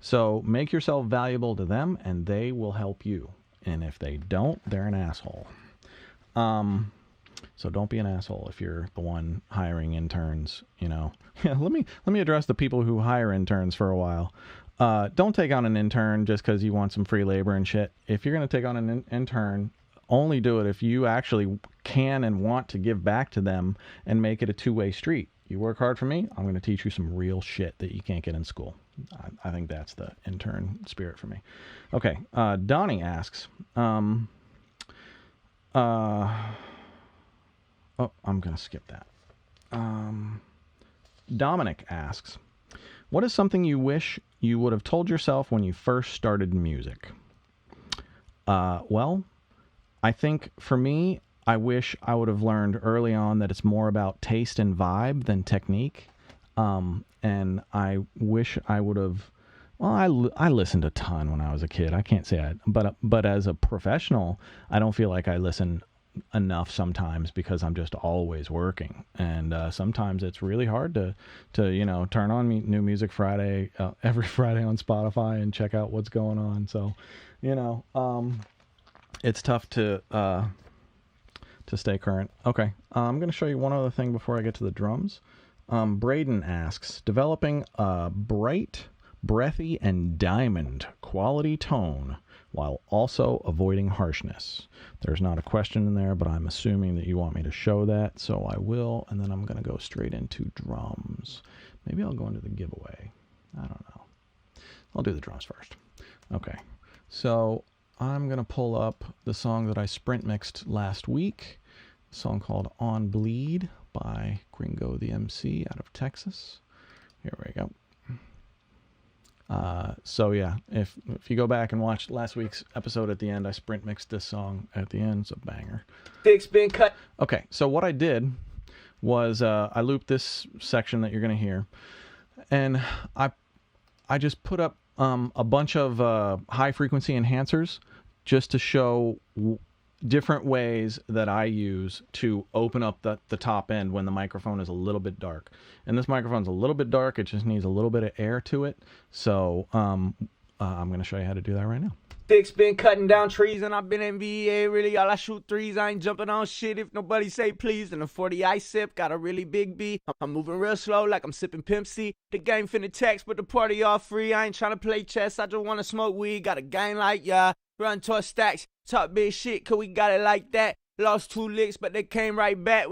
So make yourself valuable to them, and they will help you. And if they don't, they're an asshole. So don't be an asshole if you're the one hiring interns. Yeah, let me address the people who hire interns for a while. Don't take on an intern just because you want some free labor and shit. If you're going to take on an intern, only do it if you actually can and want to give back to them and make it a two-way street. You work hard for me, I'm going to teach you some real shit that you can't get in school. I think that's the intern spirit for me. Okay, Donnie asks, I'm going to skip that. Dominic asks, what is something you wish you would have told yourself when you first started music? Well, I think for me, I wish I would have learned early on that it's more about taste and vibe than technique. And I wish I would have, well, I listened a ton when I was a kid. I can't say I, but as a professional, I don't feel like I listen enough sometimes because I'm just always working. And sometimes it's really hard to turn on New Music Friday, every Friday on Spotify and check out what's going on. So, it's tough to stay current. Okay, I'm going to show you one other thing before I get to the drums. Braden asks, developing a bright, breathy, and diamond quality tone while also avoiding harshness. There's not a question in there, but I'm assuming that you want me to show that, so I will, and then I'm going to go straight into drums. Maybe I'll go into the giveaway. I don't know. I'll do the drums first. Okay, so I'm going to pull up the song that I sprint mixed last week, a song called On Bleed by Gringo the MC out of Texas. Here we go. So yeah, if you go back and watch last week's episode at the end, I sprint mixed this song at the end. It's a banger.
Fix been cut.
Okay, so what I did was I looped this section that you're going to hear, and I just put up a bunch of high frequency enhancers just to show different ways that I use to open up the top end when the microphone is a little bit dark. And this microphone's a little bit dark. It just needs a little bit of air to it. So I'm going to show you how to do that right now.
Dick's been cutting down trees and I've been in VA. Really, all I shoot threes. I ain't jumping on shit if nobody say please. And the 40 I sip got a really big B. I'm moving real slow like I'm sipping Pimp C. The game finna text, but the party all free. I ain't trying to play chess. I just want to smoke weed. Got a gang like ya. Run towards stacks. Talk big shit, cause we got it like that. Lost 2 licks, but they came right back.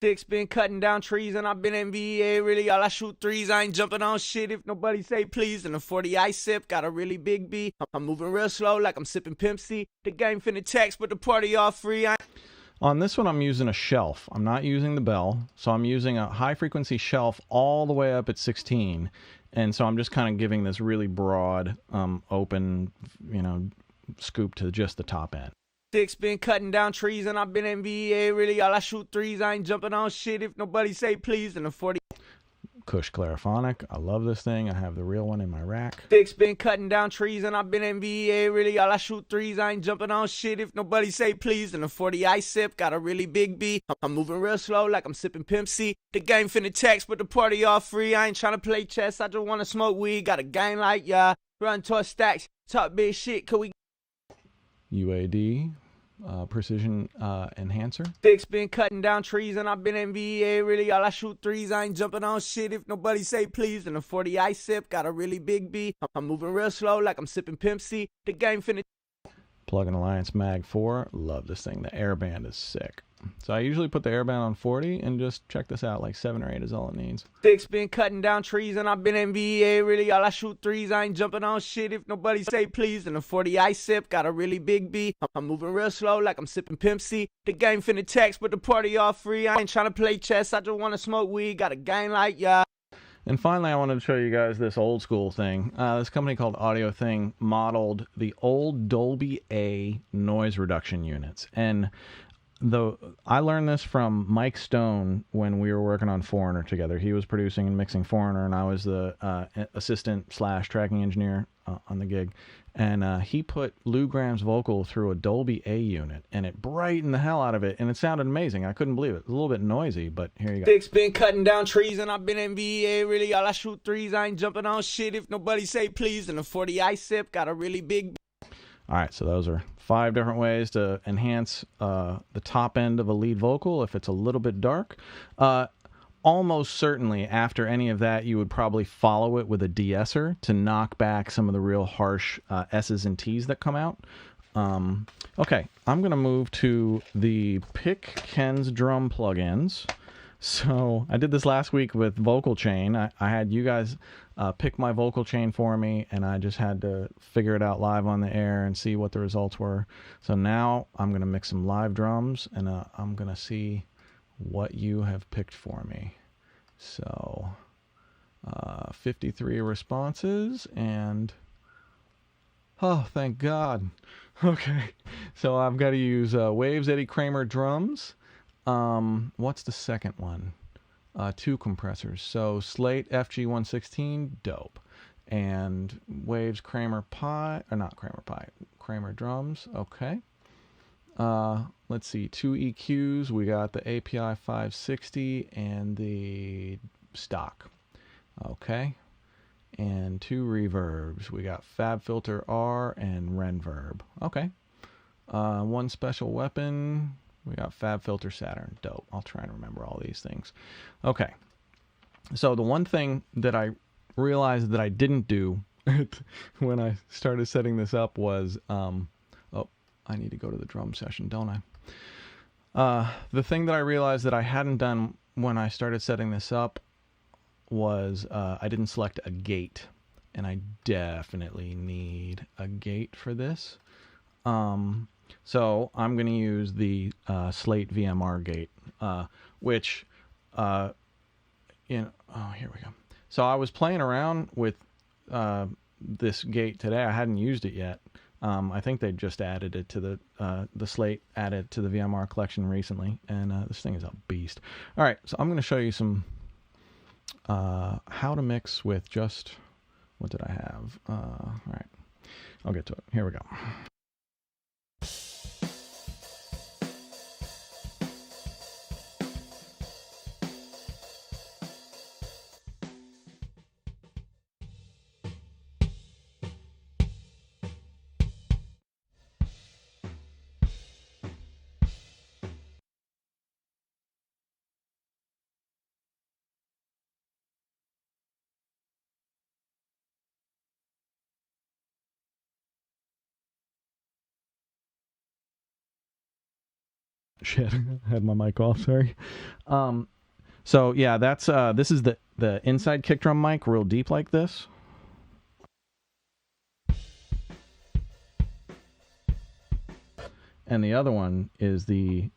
Dick's been cutting down trees and I've been in VA. Really, all I shoot threes. I ain't jumping on shit if nobody say please. And the 40 I sip got a really big B. I'm moving real slow like I'm sipping Pimp C. The game finna text, but the party all free.
On this one, I'm using a shelf. I'm not using the bell, so I'm using a high frequency shelf all the way up at 16. And so I'm just kind of giving this really broad, open, scoop to just the top end.
Dick's been cutting down trees and I've been in VA. Really, all I shoot threes. I ain't jumping on shit if nobody say please. And the 40
Kush Clariphonic. I love this thing. I have the real one in my rack.
Dick's been cutting down trees and I've been in VA. Really, all I shoot threes. I ain't jumping on shit if nobody say please. And the 40 I sip got a really big B. I'm moving real slow like I'm sipping Pimp C. The game finna text, but the party all free. I ain't trying to play chess. I just want to smoke weed. Got a gang like ya. Run towards stacks. Talk big shit. Cause we
UAD precision enhancer.
Dick's been cutting down trees and I've been in VA. Really, all I shoot threes. I ain't jumping on shit if nobody say please. And the 40 I sip got a really big B. I'm moving real slow like I'm sipping Pimp C. The game finna.
Plug-in Alliance Mag 4. Love this thing. The airband is sick. So I usually put the airband on 40 and just check this out. Like 7 or 8 is all it needs.
Dick's been cutting down trees and I've been in VA. Really, all I shoot threes. I ain't jumping on shit if nobody say please. And the 40 I sip got a really big B. I'm moving real slow like I'm sipping Pimp C. The game finna text, but the party all free. I ain't trying to play chess. I just want to smoke weed. Got a gang like ya.
And finally, I wanted to show you guys this old school thing. This company called Audio Thing modeled the old Dolby A noise reduction units. And I learned this from Mike Stone when we were working on Foreigner together. He was producing and mixing Foreigner, and I was the assistant / tracking engineer on the gig. And he put Lou Graham's vocal through a Dolby A unit, and it brightened the hell out of it, and it sounded amazing. I couldn't believe it. It was a little bit noisy, but here you go.
Dick's been cutting down trees and I've been in VA. Really, all I shoot threes. I ain't jumping on shit if nobody say please. And the 40 I sip got a really big.
All right, so those are 5 different ways to enhance the top end of a lead vocal if it's a little bit dark. Almost certainly after any of that, you would probably follow it with a de-esser to knock back some of the real harsh S's and T's that come out. Okay, I'm going to move to the Pick Ken's drum plugins. So I did this last week with vocal chain. I had you guys pick my vocal chain for me, and I just had to figure it out live on the air and see what the results were. So now I'm going to mix some live drums, and I'm going to see what you have picked for me. So 53 responses, and oh, thank God. Okay, so I've got to use Waves Eddie Kramer drums. What's the second one? 2 compressors. So Slate FG116, dope. And Waves Kramer Pi, or not Kramer Pi, Kramer drums, okay. Let's see, 2 EQs. We got the API560 and the stock, okay. And 2 reverbs. We got Fab Filter R and Renverb, okay. 1 special weapon. We got Fab Filter Saturn. Dope. I'll try and remember all these things. Okay. So the one thing that I realized that I didn't do when I started setting this up was, oh, I need to go to the drum session, don't I? The thing that I realized that I hadn't done when I started setting this up was I didn't select a gate. And I definitely need a gate for this. So I'm going to use the Slate VMR gate, which, oh, here we go. So I was playing around with this gate today. I hadn't used it yet. I think they just added it to the Slate added to the VMR collection recently, and this thing is a beast. All right, so I'm going to show you some how to mix with just, what did I have? All right, I'll get to it. Here we go. Shit, I had my mic off, sorry. So yeah, that's this is the inside kick drum mic, real deep like this. And the other one is the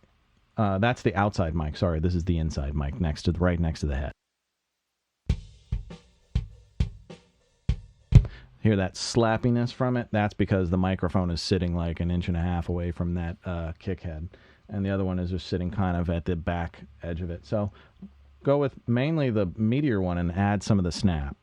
that's the outside mic. Sorry, this is the inside mic right next to the head. Hear that slappiness from it? That's because the microphone is sitting like 1.5 inches away from that kick head. And the other one is just sitting kind of at the back edge of it. So go with mainly the meteor one and add some of the snap.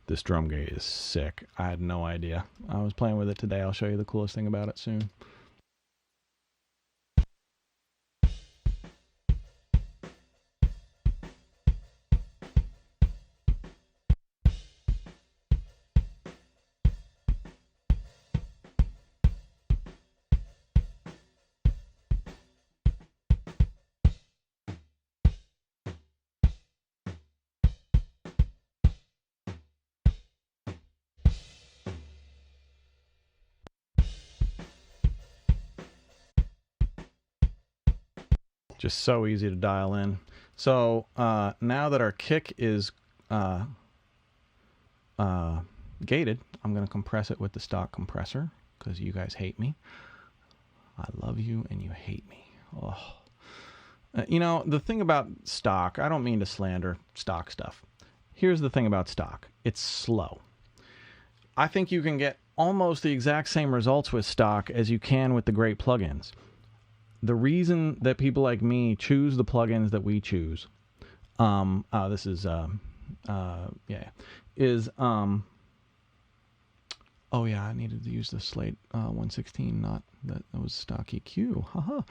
This drum gate is sick. I had no idea. I was playing with it today. I'll show you the coolest thing about it soon. Just so easy to dial in. So now that our kick is gated, I'm going to compress it with the stock compressor because you guys hate me. I love you and you hate me. Oh. You know, the thing about stock, I don't mean to slander stock stuff. Here's the thing about stock. It's slow. I think you can get almost the exact same results with stock as you can with the great plugins. The reason that people like me choose the plugins that we choose, this is, is, oh yeah, I needed to use the Slate 116, not that was stock EQ. Haha.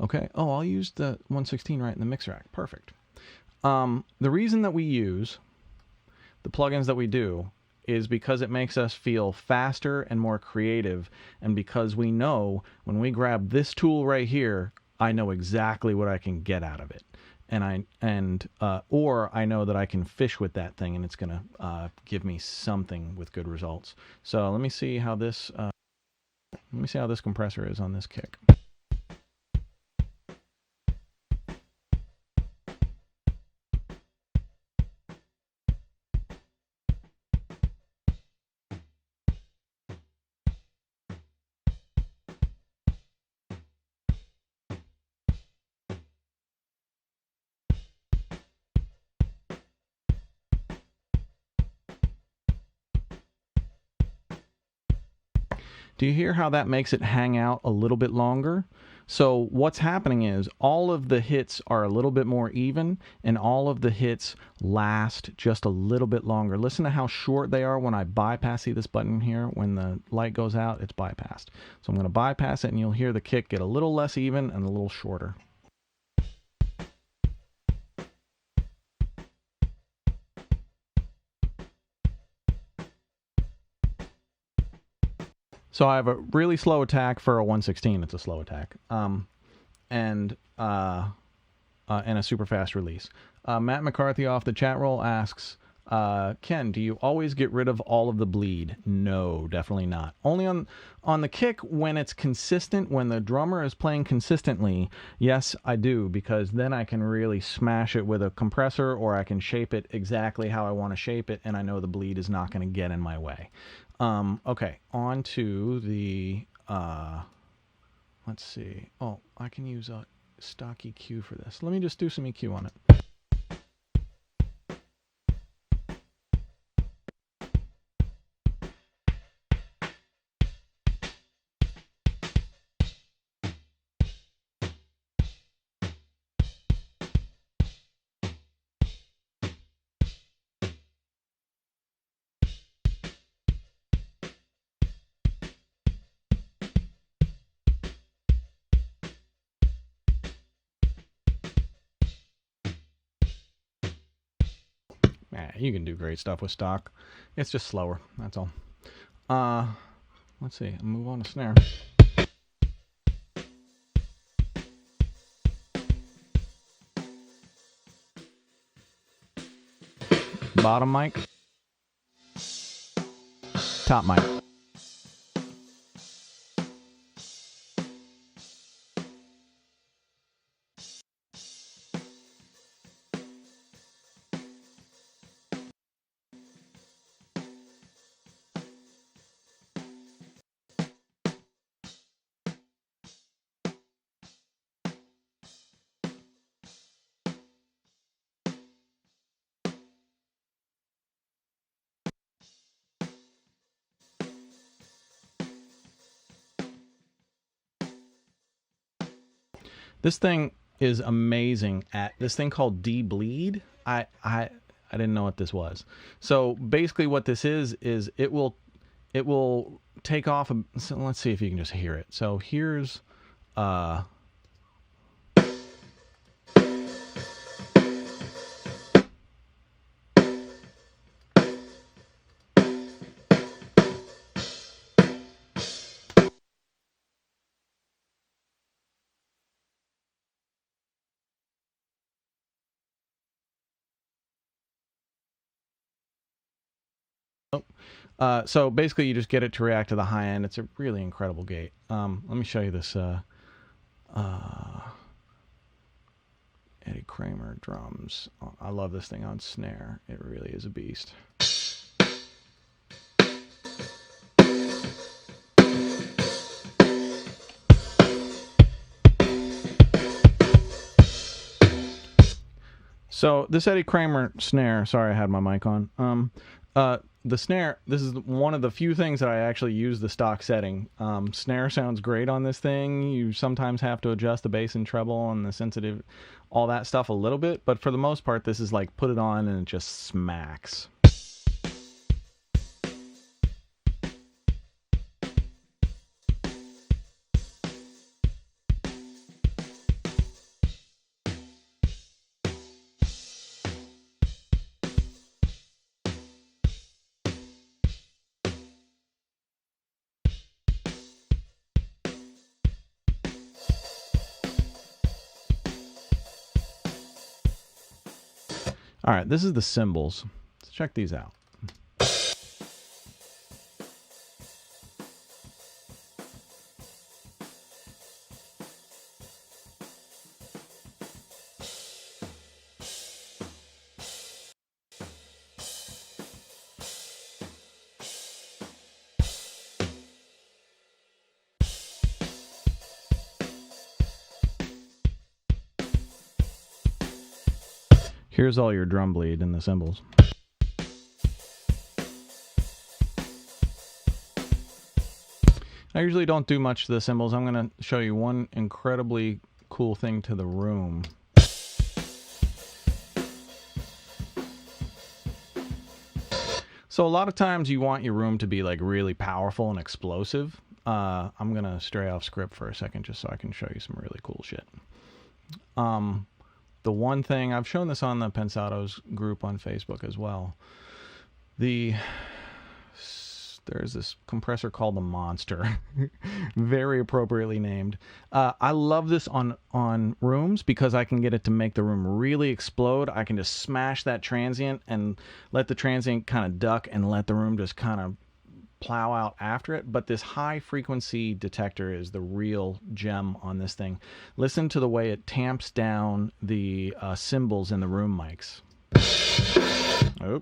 Okay. Oh, I'll use the 116 right in the mix rack. Perfect. The reason that we use the plugins that we do is because it makes us feel faster and more creative, and because we know when we grab this tool right here, I know exactly what I can get out of it. Or I know that I can fish with that thing and it's going to give me something with good results. So let me see how this compressor is on this kick. Do you hear how that makes it hang out a little bit longer? So what's happening is all of the hits are a little bit more even, and all of the hits last just a little bit longer. Listen to how short they are when I bypass. See this button here? When the light goes out, it's bypassed. So I'm going to bypass it, and you'll hear the kick get a little less even and a little shorter. So I have a really slow attack for a 116. It's a slow attack, and a super fast release. Matt McCarthy off the chat roll asks, Ken, do you always get rid of all of the bleed? No, definitely not. Only on the kick when it's consistent, when the drummer is playing consistently. Yes, I do, because then I can really smash it with a compressor, or I can shape it exactly how I want to shape it, and I know the bleed is not going to get in my way. Okay, on to the, let's see. Oh, I can use a stock EQ for this. Let me just do some EQ on it. You can do great stuff with stock. It's just slower, that's all. Let's see, move on to snare. Bottom mic. Top mic. This thing is amazing at this thing called D-bleed. I didn't know what this was. So basically what this is it will take off so let's see if you can just hear it. So here's so basically you just get it to react to the high end. It's a really incredible gate. Let me show you this Eddie Kramer drums. Oh, I love this thing on snare. It really is a beast. So this Eddie Kramer snare, sorry I had my mic on. The snare, this is one of the few things that I actually use the stock setting. Snare sounds great on this thing. You sometimes have to adjust the bass and treble and the sensitive, all that stuff a little bit, but for the most part this is like put it on and it just smacks. All right, this is the cymbals. Let's check these out. Here's all your drum bleed in the cymbals. I usually don't do much to the cymbals. I'm going to show you one incredibly cool thing to the room. So a lot of times you want your room to be like really powerful and explosive. I'm going to stray off script for a second just so I can show you some really cool shit. The one thing, I've shown this on the Pensados group on Facebook as well. There's this compressor called the Monster, very appropriately named. I love this on rooms because I can get it to make the room really explode. I can just smash that transient and let the transient kind of duck and let the room just kind of plow out after it. But this high frequency detector is the real gem on this thing. Listen to the way it tamps down the cymbals in the room mics. Oh.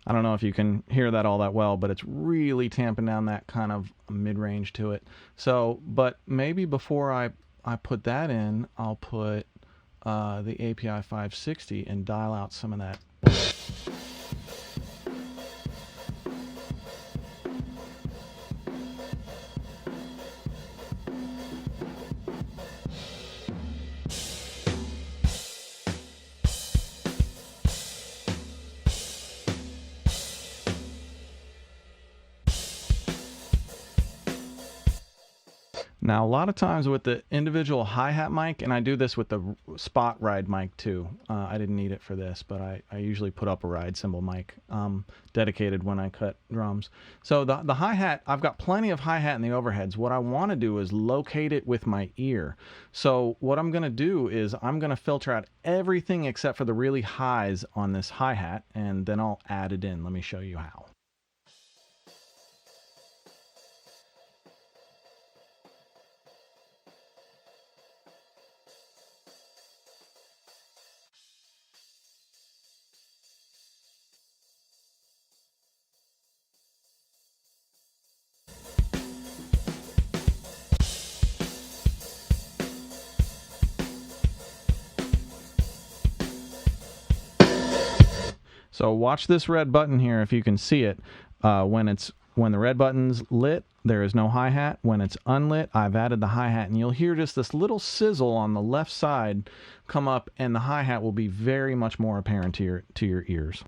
I don't know if you can hear that all that well, but it's really tamping down that kind of mid-range to it. So, but maybe before I put that in, I'll put the API560 and dial out some of that. Now, a lot of times with the individual hi-hat mic, and I do this with the spot ride mic too. I didn't need it for this, but I usually put up a ride cymbal mic dedicated when I cut drums. So the hi-hat, I've got plenty of hi-hat in the overheads. What I want to do is locate it with my ear. So what I'm going to do is I'm going to filter out everything except for the really highs on this hi-hat, and then I'll add it in. Let me show you how. So watch this red button here if you can see it. When the red button's lit, there is no hi-hat. When it's unlit, I've added the hi-hat, and you'll hear just this little sizzle on the left side come up, and the hi-hat will be very much more apparent to your ears.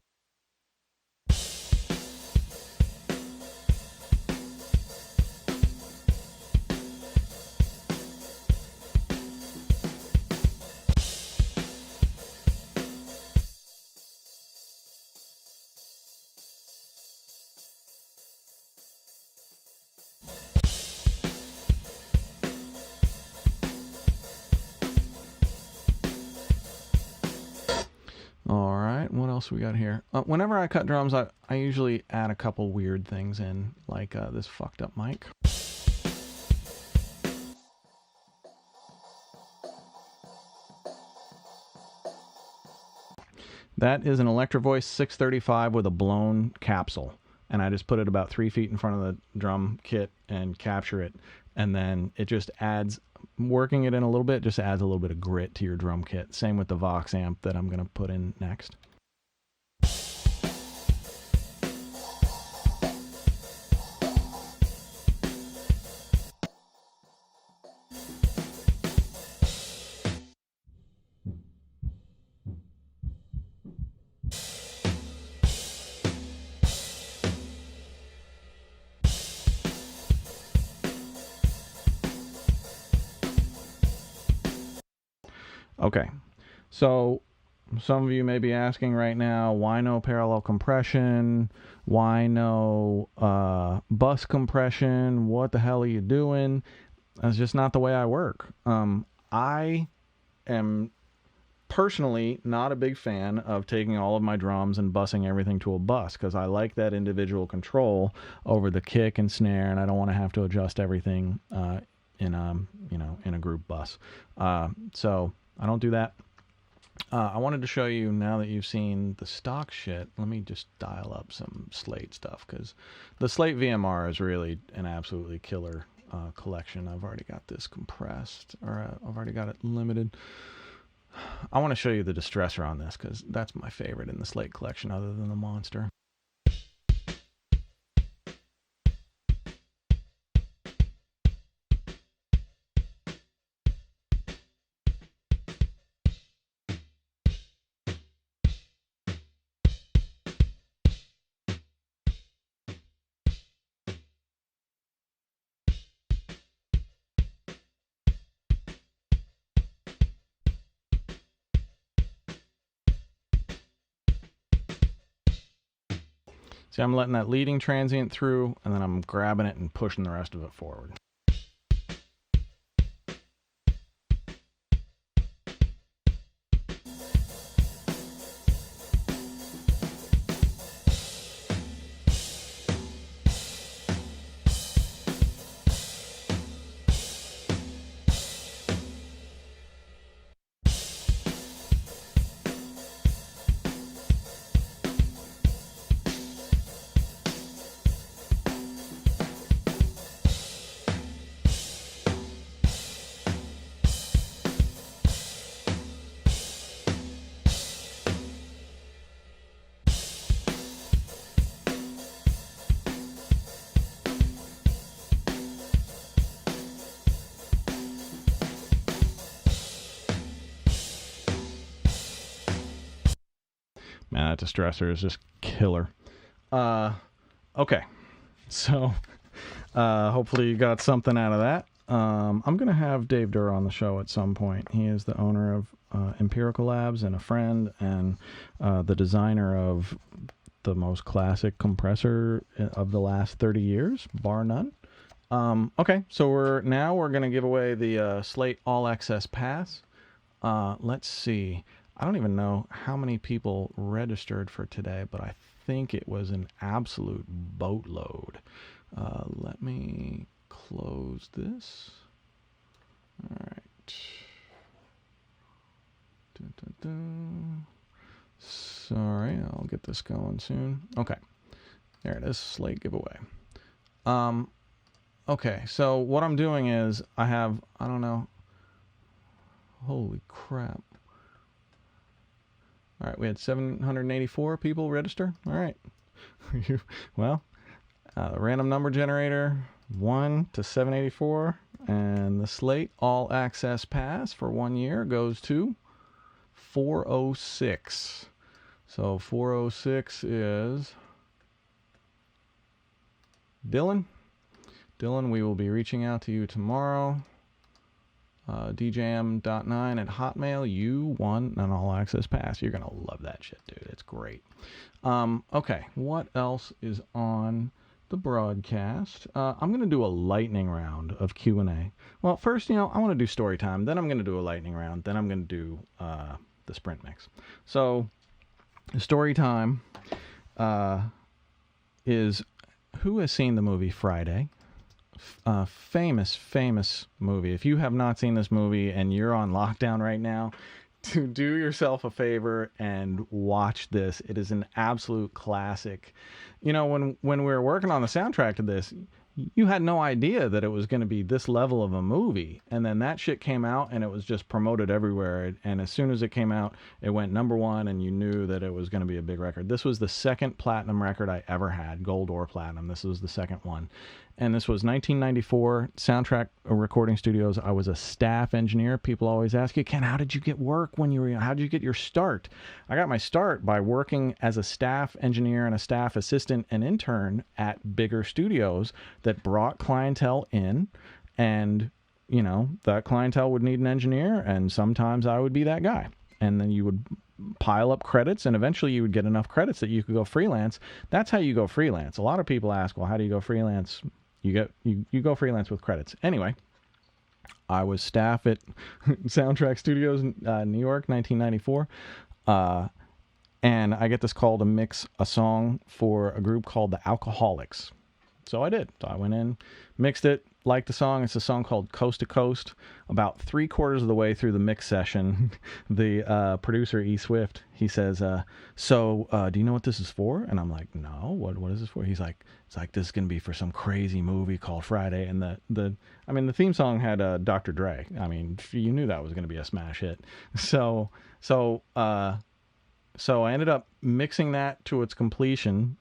What else we got here? Whenever I cut drums, I usually add a couple weird things in, like this fucked up mic. That is an Electro Voice 635 with a blown capsule, and I just put it about 3 feet in front of the drum kit and capture it, and then it just adds, working it in a little bit, just adds a little bit of grit to your drum kit. Same with the Vox amp that I'm going to put in next. Okay, so some of you may be asking right now, why no parallel compression? Why no bus compression? What the hell are you doing? That's just not the way I work. I am personally not a big fan of taking all of my drums and bussing everything to a bus, because I like that individual control over the kick and snare, and I don't want to have to adjust everything in a group bus. So I don't do that. I wanted to show you, now that you've seen the stock shit, let me just dial up some Slate stuff, because the Slate VMR is really an absolutely killer collection. I've already got this compressed, or I've already got it limited. I want to show you the Distressor on this, because that's my favorite in the Slate collection other than the Monster. See, I'm letting that leading transient through, and then I'm grabbing it and pushing the rest of it forward. Man, that Distressor is just killer. Okay, so hopefully you got something out of that. I'm going to have Dave Durr on the show at some point. He is the owner of Empirical Labs and a friend, and the designer of the most classic compressor of the last 30 years, bar none. Okay, so we're going to give away the Slate All Access Pass. Let's see. I don't even know how many people registered for today, but I think it was an absolute boatload. Let me close this. All right. Dun, dun, dun. Sorry, I'll get this going soon. Okay. There it is, Slate giveaway. Okay, so what I'm doing is I don't know. Holy crap. All right, we had 784 people register. All right. Well, the random number generator, 1 to 784, and the Slate All Access Pass for 1 year goes to 406. So 406 is Dylan. Dylan, we will be reaching out to you tomorrow. DJM.9 at Hotmail. You won an All Access Pass. You're going to love that shit, dude. It's great. Okay, what else is on the broadcast? I'm going to do a lightning round of Q&A. Well, first, I want to do story time. Then I'm going to do a lightning round. Then I'm going to do the sprint mix. So, story time is, who has seen the movie Friday? Famous movie. If you have not seen this movie and you're on lockdown right now, to do yourself a favor and watch this. It is an absolute classic. When we were working on the soundtrack to this, you had no idea that it was going to be this level of a movie. And then that shit came out and it was just promoted everywhere. And as soon as it came out, it went #1 and you knew that it was going to be a big record. This was the second platinum record I ever had, gold or platinum. This was the second one. And this was 1994, Soundtrack Recording Studios. I was a staff engineer. People always ask you, Ken, how did you get work how did you get your start? I got my start by working as a staff engineer and a staff assistant and intern at bigger studios that brought clientele in. And, that clientele would need an engineer, and sometimes I would be that guy. And then you would pile up credits, and eventually you would get enough credits that you could go freelance. That's how you go freelance. A lot of people ask, well, how do you go freelance? You go freelance with credits. Anyway, I was staff at Soundtrack Studios in New York, 1994. And I get this call to mix a song for a group called the Alcoholics. So I did. So I went in, mixed it, liked the song. It's a song called Coast to Coast. About 3/4 of the way through the mix session, the producer, E. Swift, he says, do you know what this is for? And I'm like, no, what is this for? He's like, this is going to be for some crazy movie called Friday. And the theme song had Dr. Dre. I mean, you knew that was going to be a smash hit. So I ended up mixing that to its completion.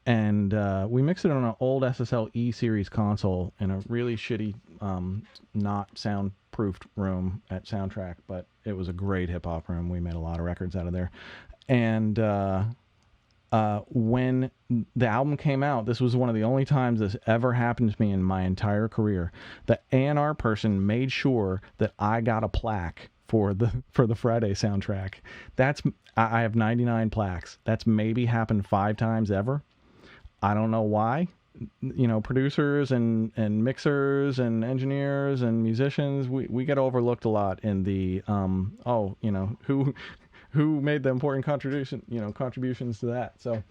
And we mixed it on an old SSL E series console in a really shitty, not soundproofed room at Soundtrack, but it was a great hip hop room. We made a lot of records out of there. And when the album came out, this was one of the only times this ever happened to me in my entire career. The A&R person made sure that I got a plaque for the Friday soundtrack. I have 99 plaques. That's maybe happened 5 times ever. I don't know why. Producers and mixers and engineers and musicians, we get overlooked a lot in the who made the important contributions to that. So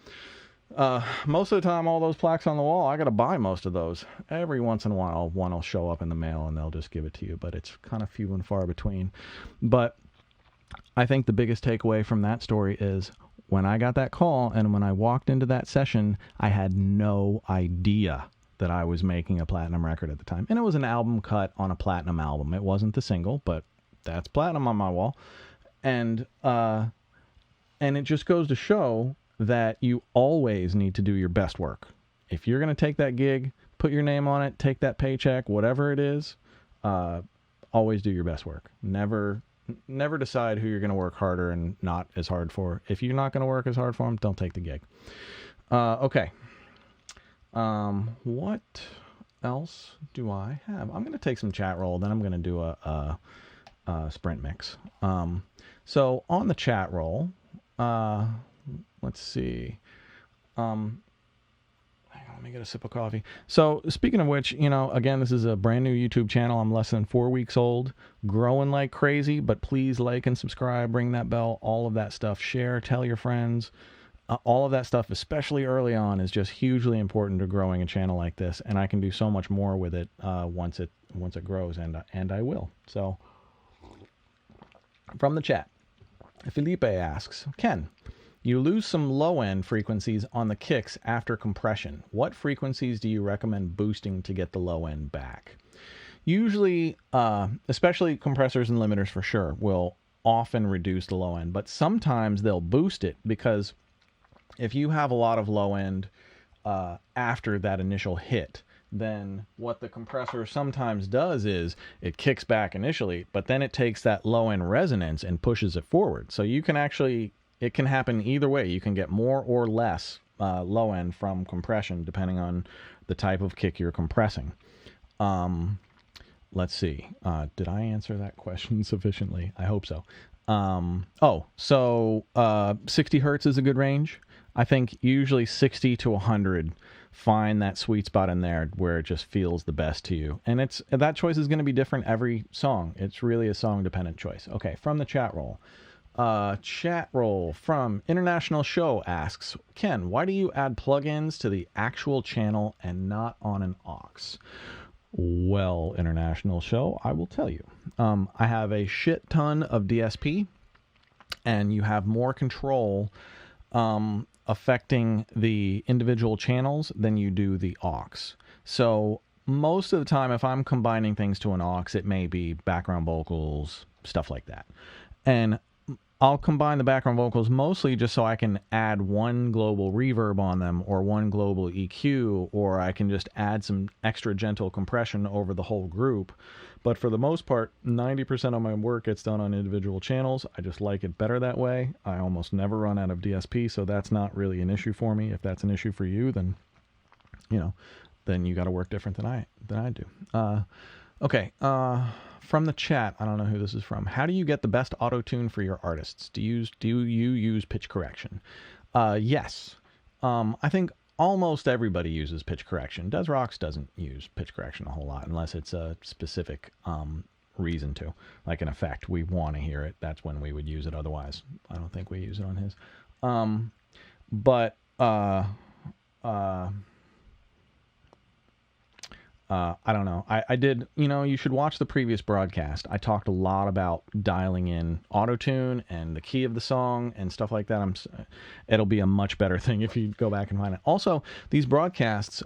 most of the time, all those plaques on the wall, I got to buy most of those. Every once in a while, one will show up in the mail and they'll just give it to you, but it's kind of few and far between. But I think the biggest takeaway from that story is when I got that call and when I walked into that session, I had no idea that I was making a platinum record at the time. And it was an album cut on a platinum album. It wasn't the single, but that's platinum on my wall. And it just goes to show that you always need to do your best work. If you're going to take that gig, put your name on it, take that paycheck, whatever it is, always do your best work. Never decide who you're going to work harder and not as hard for. If you're not going to work as hard for them, don't take the gig. Okay. What else do I have? I'm going to take some chat roll, then I'm going to do a sprint mix. So on the chat roll, let's see. Let me get a sip of coffee. So speaking of which, again, this is a brand new YouTube channel. I'm less than 4 weeks old, growing like crazy, but please like and subscribe, ring that bell, all of that stuff, share, tell your friends, all of that stuff, especially early on, is just hugely important to growing a channel like this. And I can do so much more with it once it grows, and I will. So from the chat, Felipe asks, Ken, you lose some low-end frequencies on the kicks after compression. What frequencies do you recommend boosting to get the low end back? Usually, especially compressors and limiters for sure, will often reduce the low end, but sometimes they'll boost it because if you have a lot of low end after that initial hit, then what the compressor sometimes does is it kicks back initially, but then it takes that low end resonance and pushes it forward. So you can actually... It can happen either way. You can get more or less low end from compression depending on the type of kick you're compressing. Let's see. Did I answer that question sufficiently? I hope so. 60 hertz is a good range. I think usually 60 to 100, find that sweet spot in there where it just feels the best to you. And that choice is going to be different every song. It's really a song dependent choice. Okay, from the chat roll. Chat roll from International Show asks, Ken, why do you add plugins to the actual channel and not on an aux? Well, International Show, I will tell you. I have a shit ton of DSP, and you have more control affecting the individual channels than you do the aux. So most of the time, if I'm combining things to an aux, it may be background vocals, stuff like that. And I'll combine the background vocals mostly just so I can add one global reverb on them or one global EQ, or I can just add some extra gentle compression over the whole group. But for the most part, 90% of my work gets done on individual channels. I just like it better that way. I almost never run out of DSP, so that's not really an issue for me. If that's an issue for you, then then you got to work different than I do. Okay. From the chat, I don't know who this is from. How do you get the best auto-tune for your artists? Do you use pitch correction? Yes. I think almost everybody uses pitch correction. Desrox doesn't use pitch correction a whole lot unless it's a specific reason to, like an effect. We want to hear it. That's when we would use it. Otherwise, I don't think we use it on his. I don't know. I did, you should watch the previous broadcast. I talked a lot about dialing in auto-tune and the key of the song and stuff like that. It'll be a much better thing if you go back and find it. Also, these broadcasts,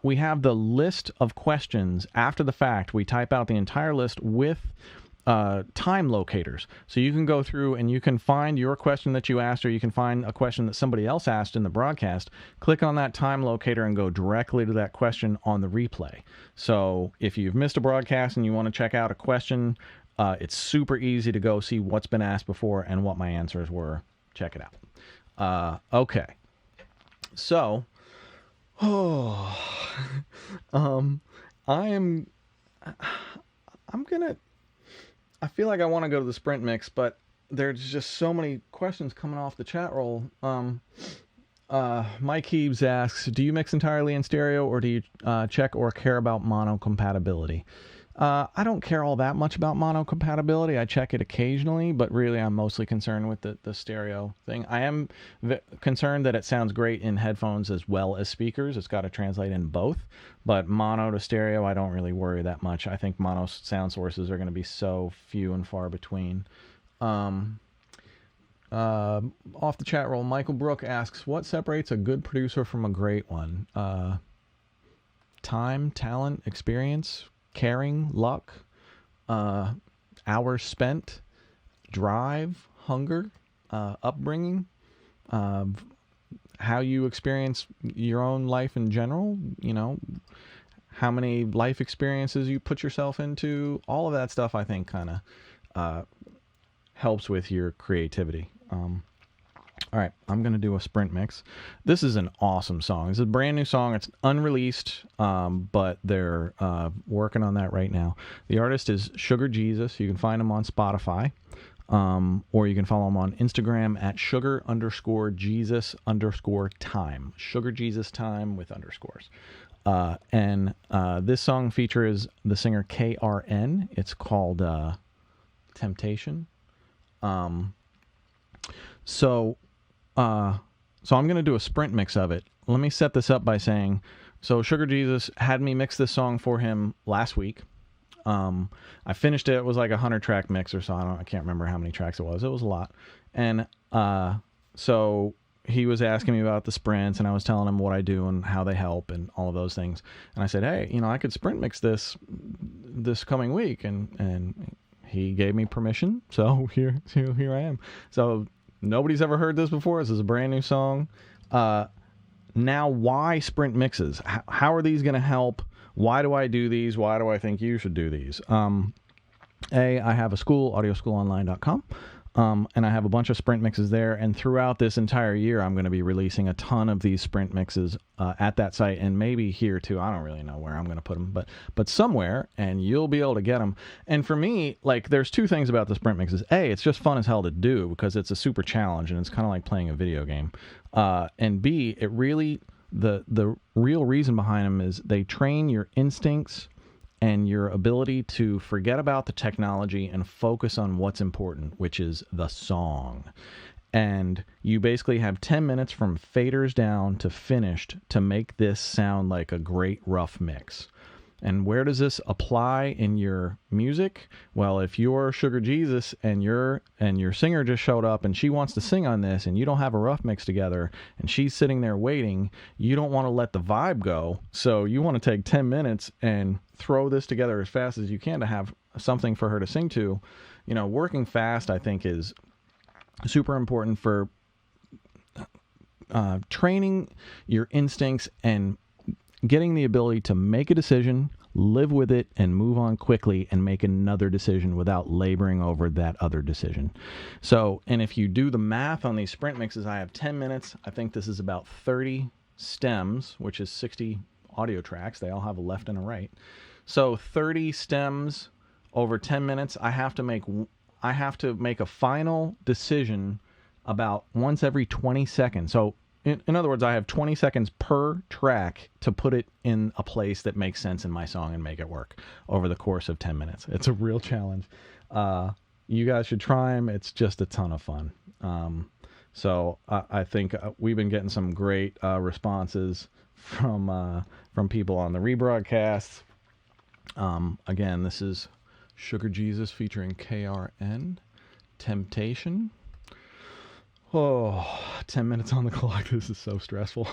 we have the list of questions after the fact. We type out the entire list with time locators. So you can go through and you can find your question that you asked, or you can find a question that somebody else asked in the broadcast. Click on that time locator and go directly to that question on the replay. So if you've missed a broadcast and you want to check out a question, it's super easy to go see what's been asked before and what my answers were. Check it out. Okay. So, I feel like I want to go to the sprint mix, but there's just so many questions coming off the chat roll. Mike Heaves asks, do you mix entirely in stereo, or do you check or care about mono compatibility? I don't care all that much about mono compatibility. I check it occasionally, but really I'm mostly concerned with the stereo thing. I am concerned that it sounds great in headphones as well as speakers. It's got to translate in both. But mono to stereo, I don't really worry that much. I think mono sound sources are going to be so few and far between. Off the chat roll, Michael Brook asks, what separates a good producer from a great one? Time, talent, experience, caring, luck, hours spent, drive, hunger, upbringing, how you experience your own life in general, how many life experiences you put yourself into. All of that stuff, I think, kind of helps with your creativity. All right, I'm going to do a sprint mix. This is an awesome song. It's a brand new song. It's unreleased, but they're working on that right now. The artist is Sugar Jesus. You can find him on Spotify, or you can follow him on Instagram at sugar_Jesus_time. Sugar Jesus time with underscores. And this song features the singer KRN. It's called Temptation. So I'm going to do a sprint mix of it. Let me set this up by saying, so Sugar Jesus had me mix this song for him last week. I finished it. It was like a 100-track mix or so. I can't remember how many tracks it was. It was a lot. And so he was asking me about the sprints, and I was telling him what I do and how they help and all of those things. And I said, hey, I could sprint mix this coming week. And he gave me permission. So here I am. So nobody's ever heard this before. This is a brand new song. Now, why sprint mixes? How are these going to help? Why do I do these? Why do I think you should do these? I have a school, audioschoolonline.com, and I have a bunch of sprint mixes there. And throughout this entire year, I'm going to be releasing a ton of these sprint mixes at that site, and maybe here too. I don't really know where I'm going to put them, but somewhere, and you'll be able to get them. And for me, there's two things about the sprint mixes. A, it's just fun as hell to do because it's a super challenge, and it's kind of like playing a video game. And B, it really, the real reason behind them is they train your instincts and your ability to forget about the technology and focus on what's important, which is the song. And you basically have 10 minutes from faders down to finished to make this sound like a great rough mix. And where does this apply in your music? Well, if you're Sugar Jesus and your singer just showed up and she wants to sing on this and you don't have a rough mix together and she's sitting there waiting, you don't want to let the vibe go. So you want to take 10 minutes and throw this together as fast as you can to have something for her to sing to. Working fast, I think, is super important for training your instincts and getting the ability to make a decision, live with it, and move on quickly and make another decision without laboring over that other decision. So, and if you do the math on these sprint mixes, I have 10 minutes. I think this is about 30 stems, which is 60 audio tracks. They all have a left and a right. So 30 stems over 10 minutes. I have to make a final decision about once every 20 seconds. So in other words, I have 20 seconds per track to put it in a place that makes sense in my song and make it work over the course of 10 minutes. It's a real challenge. You guys should try them. It's just a ton of fun. So I think we've been getting some great responses from people on the rebroadcasts. Again, this is Sugar Jesus featuring KRN, Temptation. Oh, 10 minutes on the clock. This is so stressful.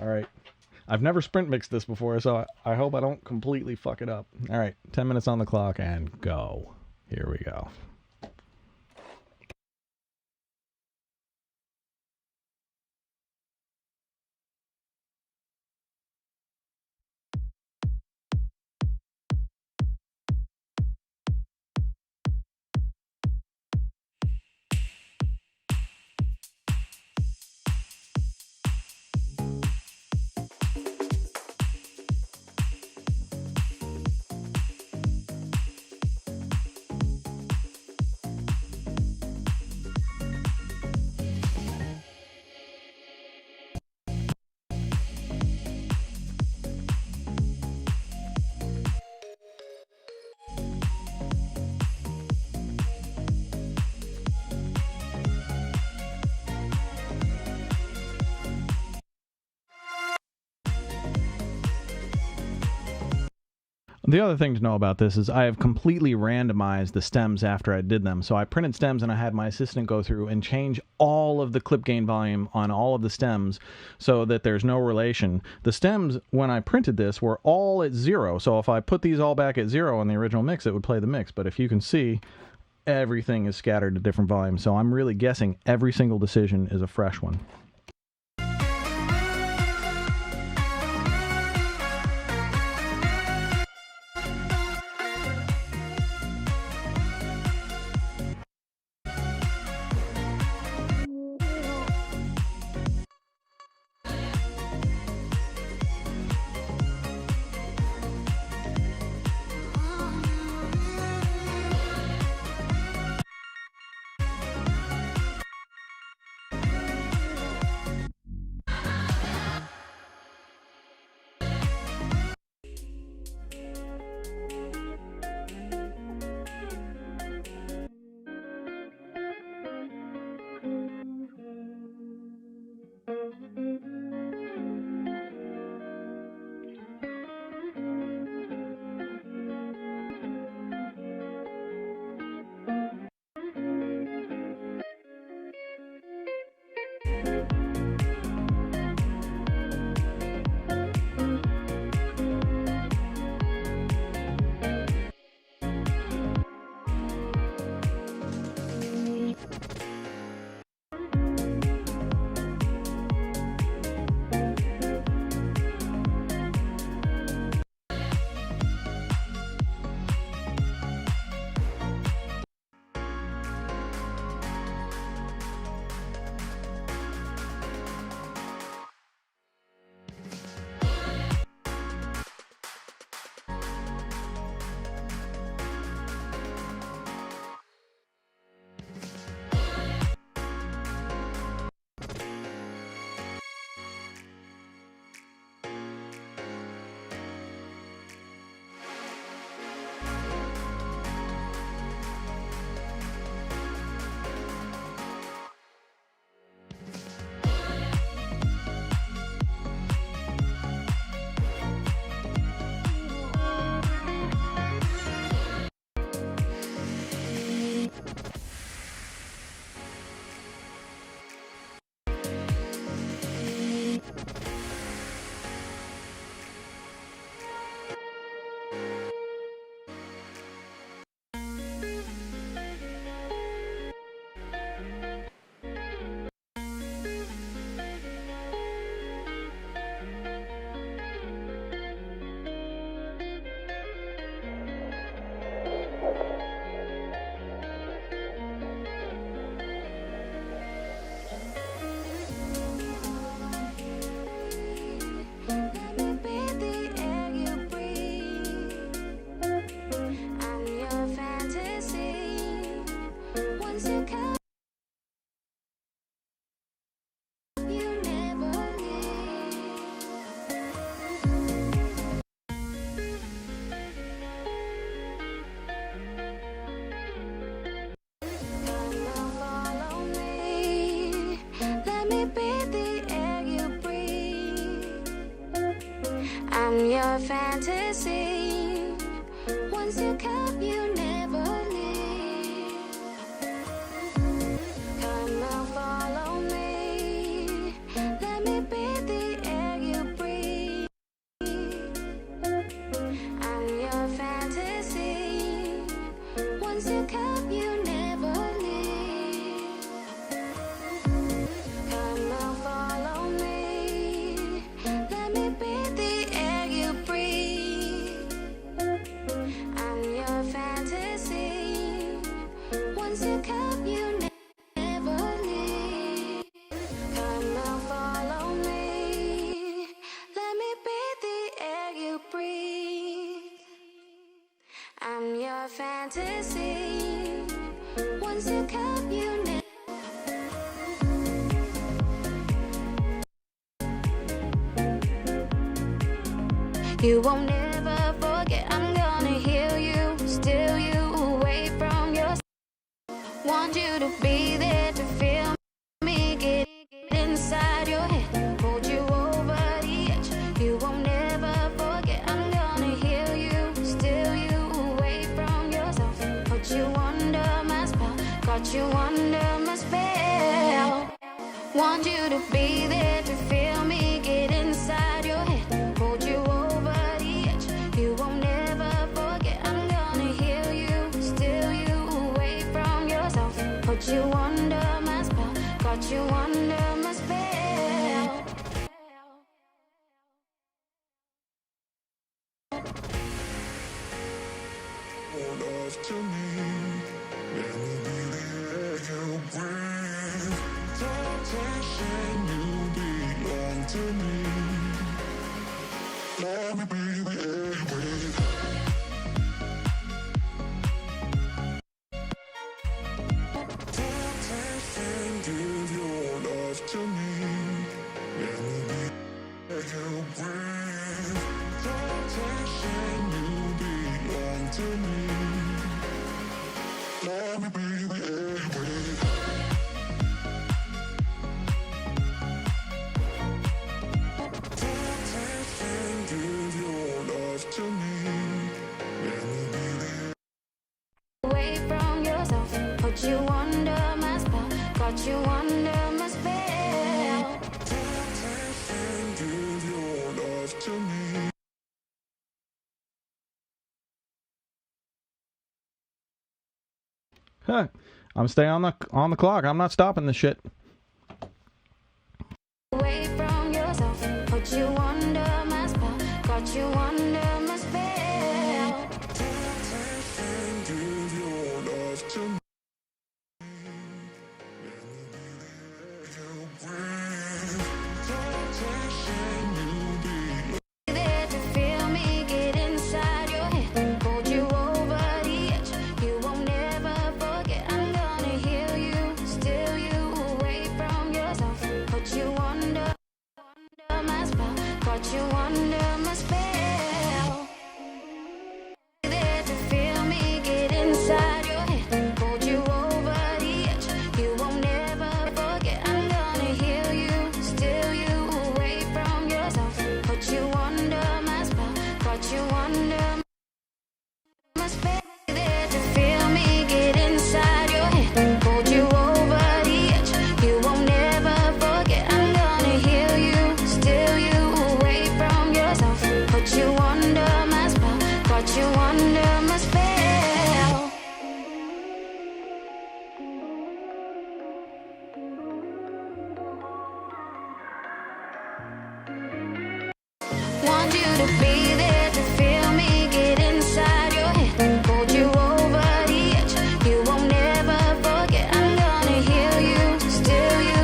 All right. I've never sprint mixed this before, so I hope I don't completely fuck it up. All right. 10 minutes on the clock and go. Here we go. The other thing to know about this is I have completely randomized the stems after I did them. So I printed stems and I had my assistant go through and change all of the clip gain volume on all of the stems so that there's no relation. The stems, when I printed this, were all at 0. So if I put these all back at 0 in the original mix, it would play the mix. But if you can see, everything is scattered to different volumes. So I'm really guessing every single decision is a fresh one.
I'm your fantasy. Once you come, you never leave. Come and follow me. Let me breathe the air you breathe. I'm your fantasy. Once you come, you never leave. Come and follow me. Let me breathe the air you breathe. I'm your fantasy. Once you come, you never leave. Come and follow me. Let me breathe the air you breathe. I'm your fantasy. Once you come, you never. You won't never forget. I'm gonna heal you, steal you away from yourself. Want you to be there to feel me, get inside your head, hold you over the edge. You won't never forget. I'm gonna heal you, steal you away from yourself. Put you under my spell, got you under my spell. Want you to be there to feel me, get inside your head, hold you over the edge. You won't never forget. I'm gonna heal you, steal you away from yourself. Put you under my spell, got you under my spell.
Your love to me, let me be the air you breathe. Temptation, you belong to me. Let me be the air you breathe. Temptation, give your love to me. Let me be the air you breathe. Temptation, you belong to me. Let me be the air you breathe. Temptation, give your love to me. Let me be the
Away from yourself, put you under my spell, got you under my spell.
temptation, give your love to me.
Huh. I'm staying on the clock. I'm not stopping this shit.
Away from yourself, put you under my spell, got you under my spell.
Temptation, give your love to me. Temptation, you belong.
There to feel me, get inside your head, hold you over the edge. You won't never forget. I'm gonna heal you, steal you away from yourself. Put you under my spell, got you under my spell. There to feel me, get inside your head, hold you over the edge. You won't never forget. I'm gonna heal you, steal you away from yourself. Put you under my spell, got you under my spell. There to feel me, get inside your head, hold you over the edge. You won't never forget. I'm gonna heal you, steal you away from yourself. Put you under my spell, got you under my spell. Want you to be there to feel me, get inside your head, hold you over the edge. You won't never forget. I'm gonna heal you, steal you.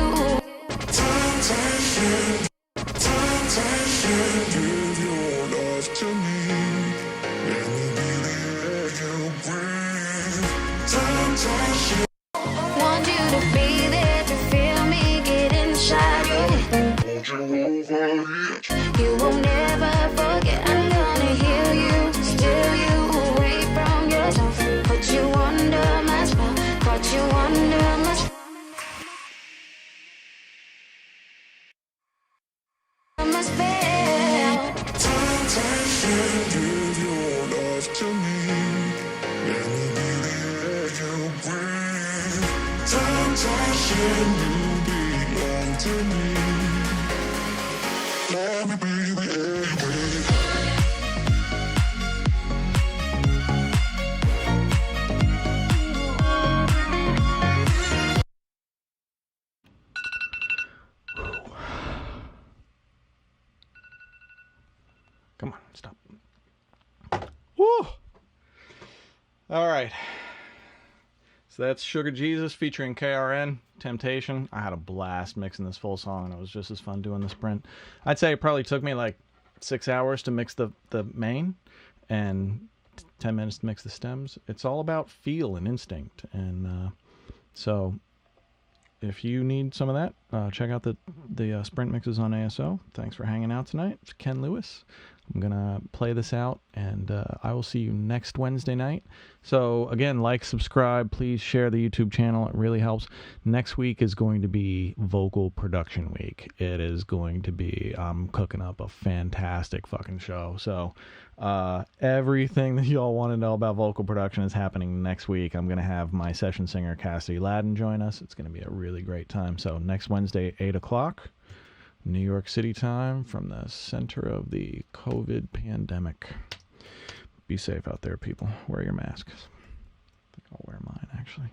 Temptation, temptation, give your love to me. Let me be the air you breathe. Temptation,
Want you to be there to feel me, get inside your head.
hold you over the edge.
You will never forget. I'm gonna heal you, steal you away from yourself. Put you under my spell, got you under my spell. My spell.
give your love to me. Let me be the air you breathe. Temptation, you belong to me. Let me be the air you breathe.
Come on, stop. Woo! All right. So that's Sugar Jesus featuring KRN, Temptation. I had a blast mixing this full song, and it was just as fun doing the sprint. I'd say it probably took me like 6 hours to mix the main and 10 minutes to mix the stems. It's all about feel and instinct. And so if you need some of that, check out the sprint mixes on ASO. Thanks for hanging out tonight. It's Ken Lewis. I'm going to play this out, and I will see you next Wednesday night. So, again, like, subscribe, please share the YouTube channel. It really helps. Next week is going to be vocal production week. It is going to be, I'm cooking up a fantastic fucking show. So, everything that y'all want to know about vocal production is happening next week. I'm going to have my session singer, Cassidy Ladden, join us. It's going to be a really great time. So, next Wednesday, 8 o'clock. New York City time, from the center of the COVID pandemic. Be safe out there, people. Wear your masks. I think I'll wear mine, actually.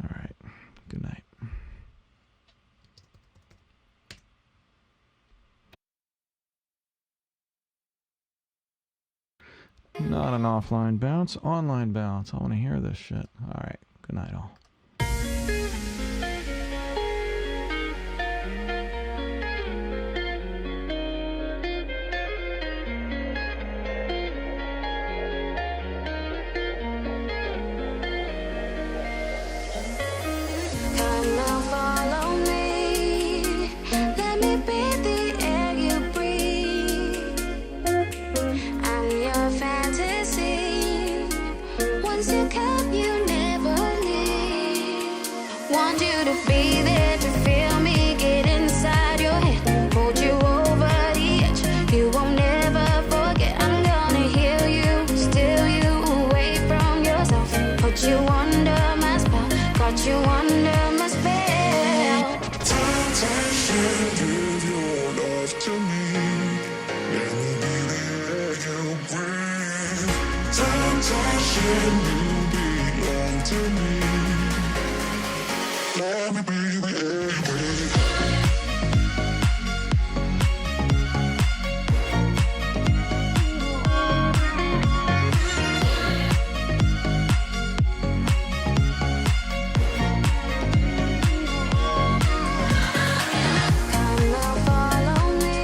All right. Good night. Not an offline bounce, online bounce. I want to hear this shit. All right. Good night, all.
Come and follow me. Let me be the air you breathe. I'm your fantasy. Once you come, you never leave. Want you to be there to feel me get inside your head. Hold you over the edge. You won't never forget. I'm gonna heal you, steal you away from yourself. Put you under my spell. Got you under my spell.
Temptation, give your love to me. Let me be the air you breathe. Temptation, you belong to me. Let me be the air you breathe.
Come and follow me.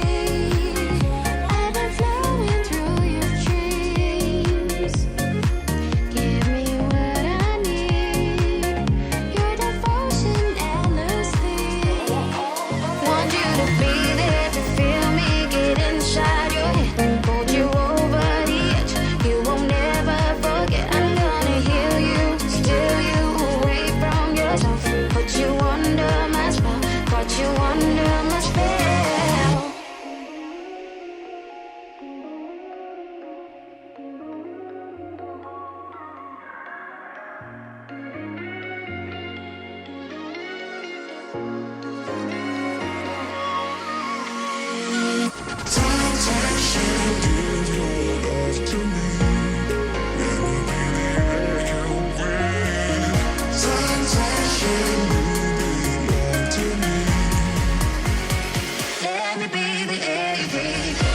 I've been flowing through your dreams. Give me what I need. Your devotion endlessly. Want you to be there to feel me get inside your head. Hold you over the edge. You won't never forget. I'm gonna heal you, steal you away from yourself. Put you under my spell. Got you under my spell.
Temptation, give your love to me. Let me be the air you breathe. Temptation, you belong to me.
Let me be the air you breathe.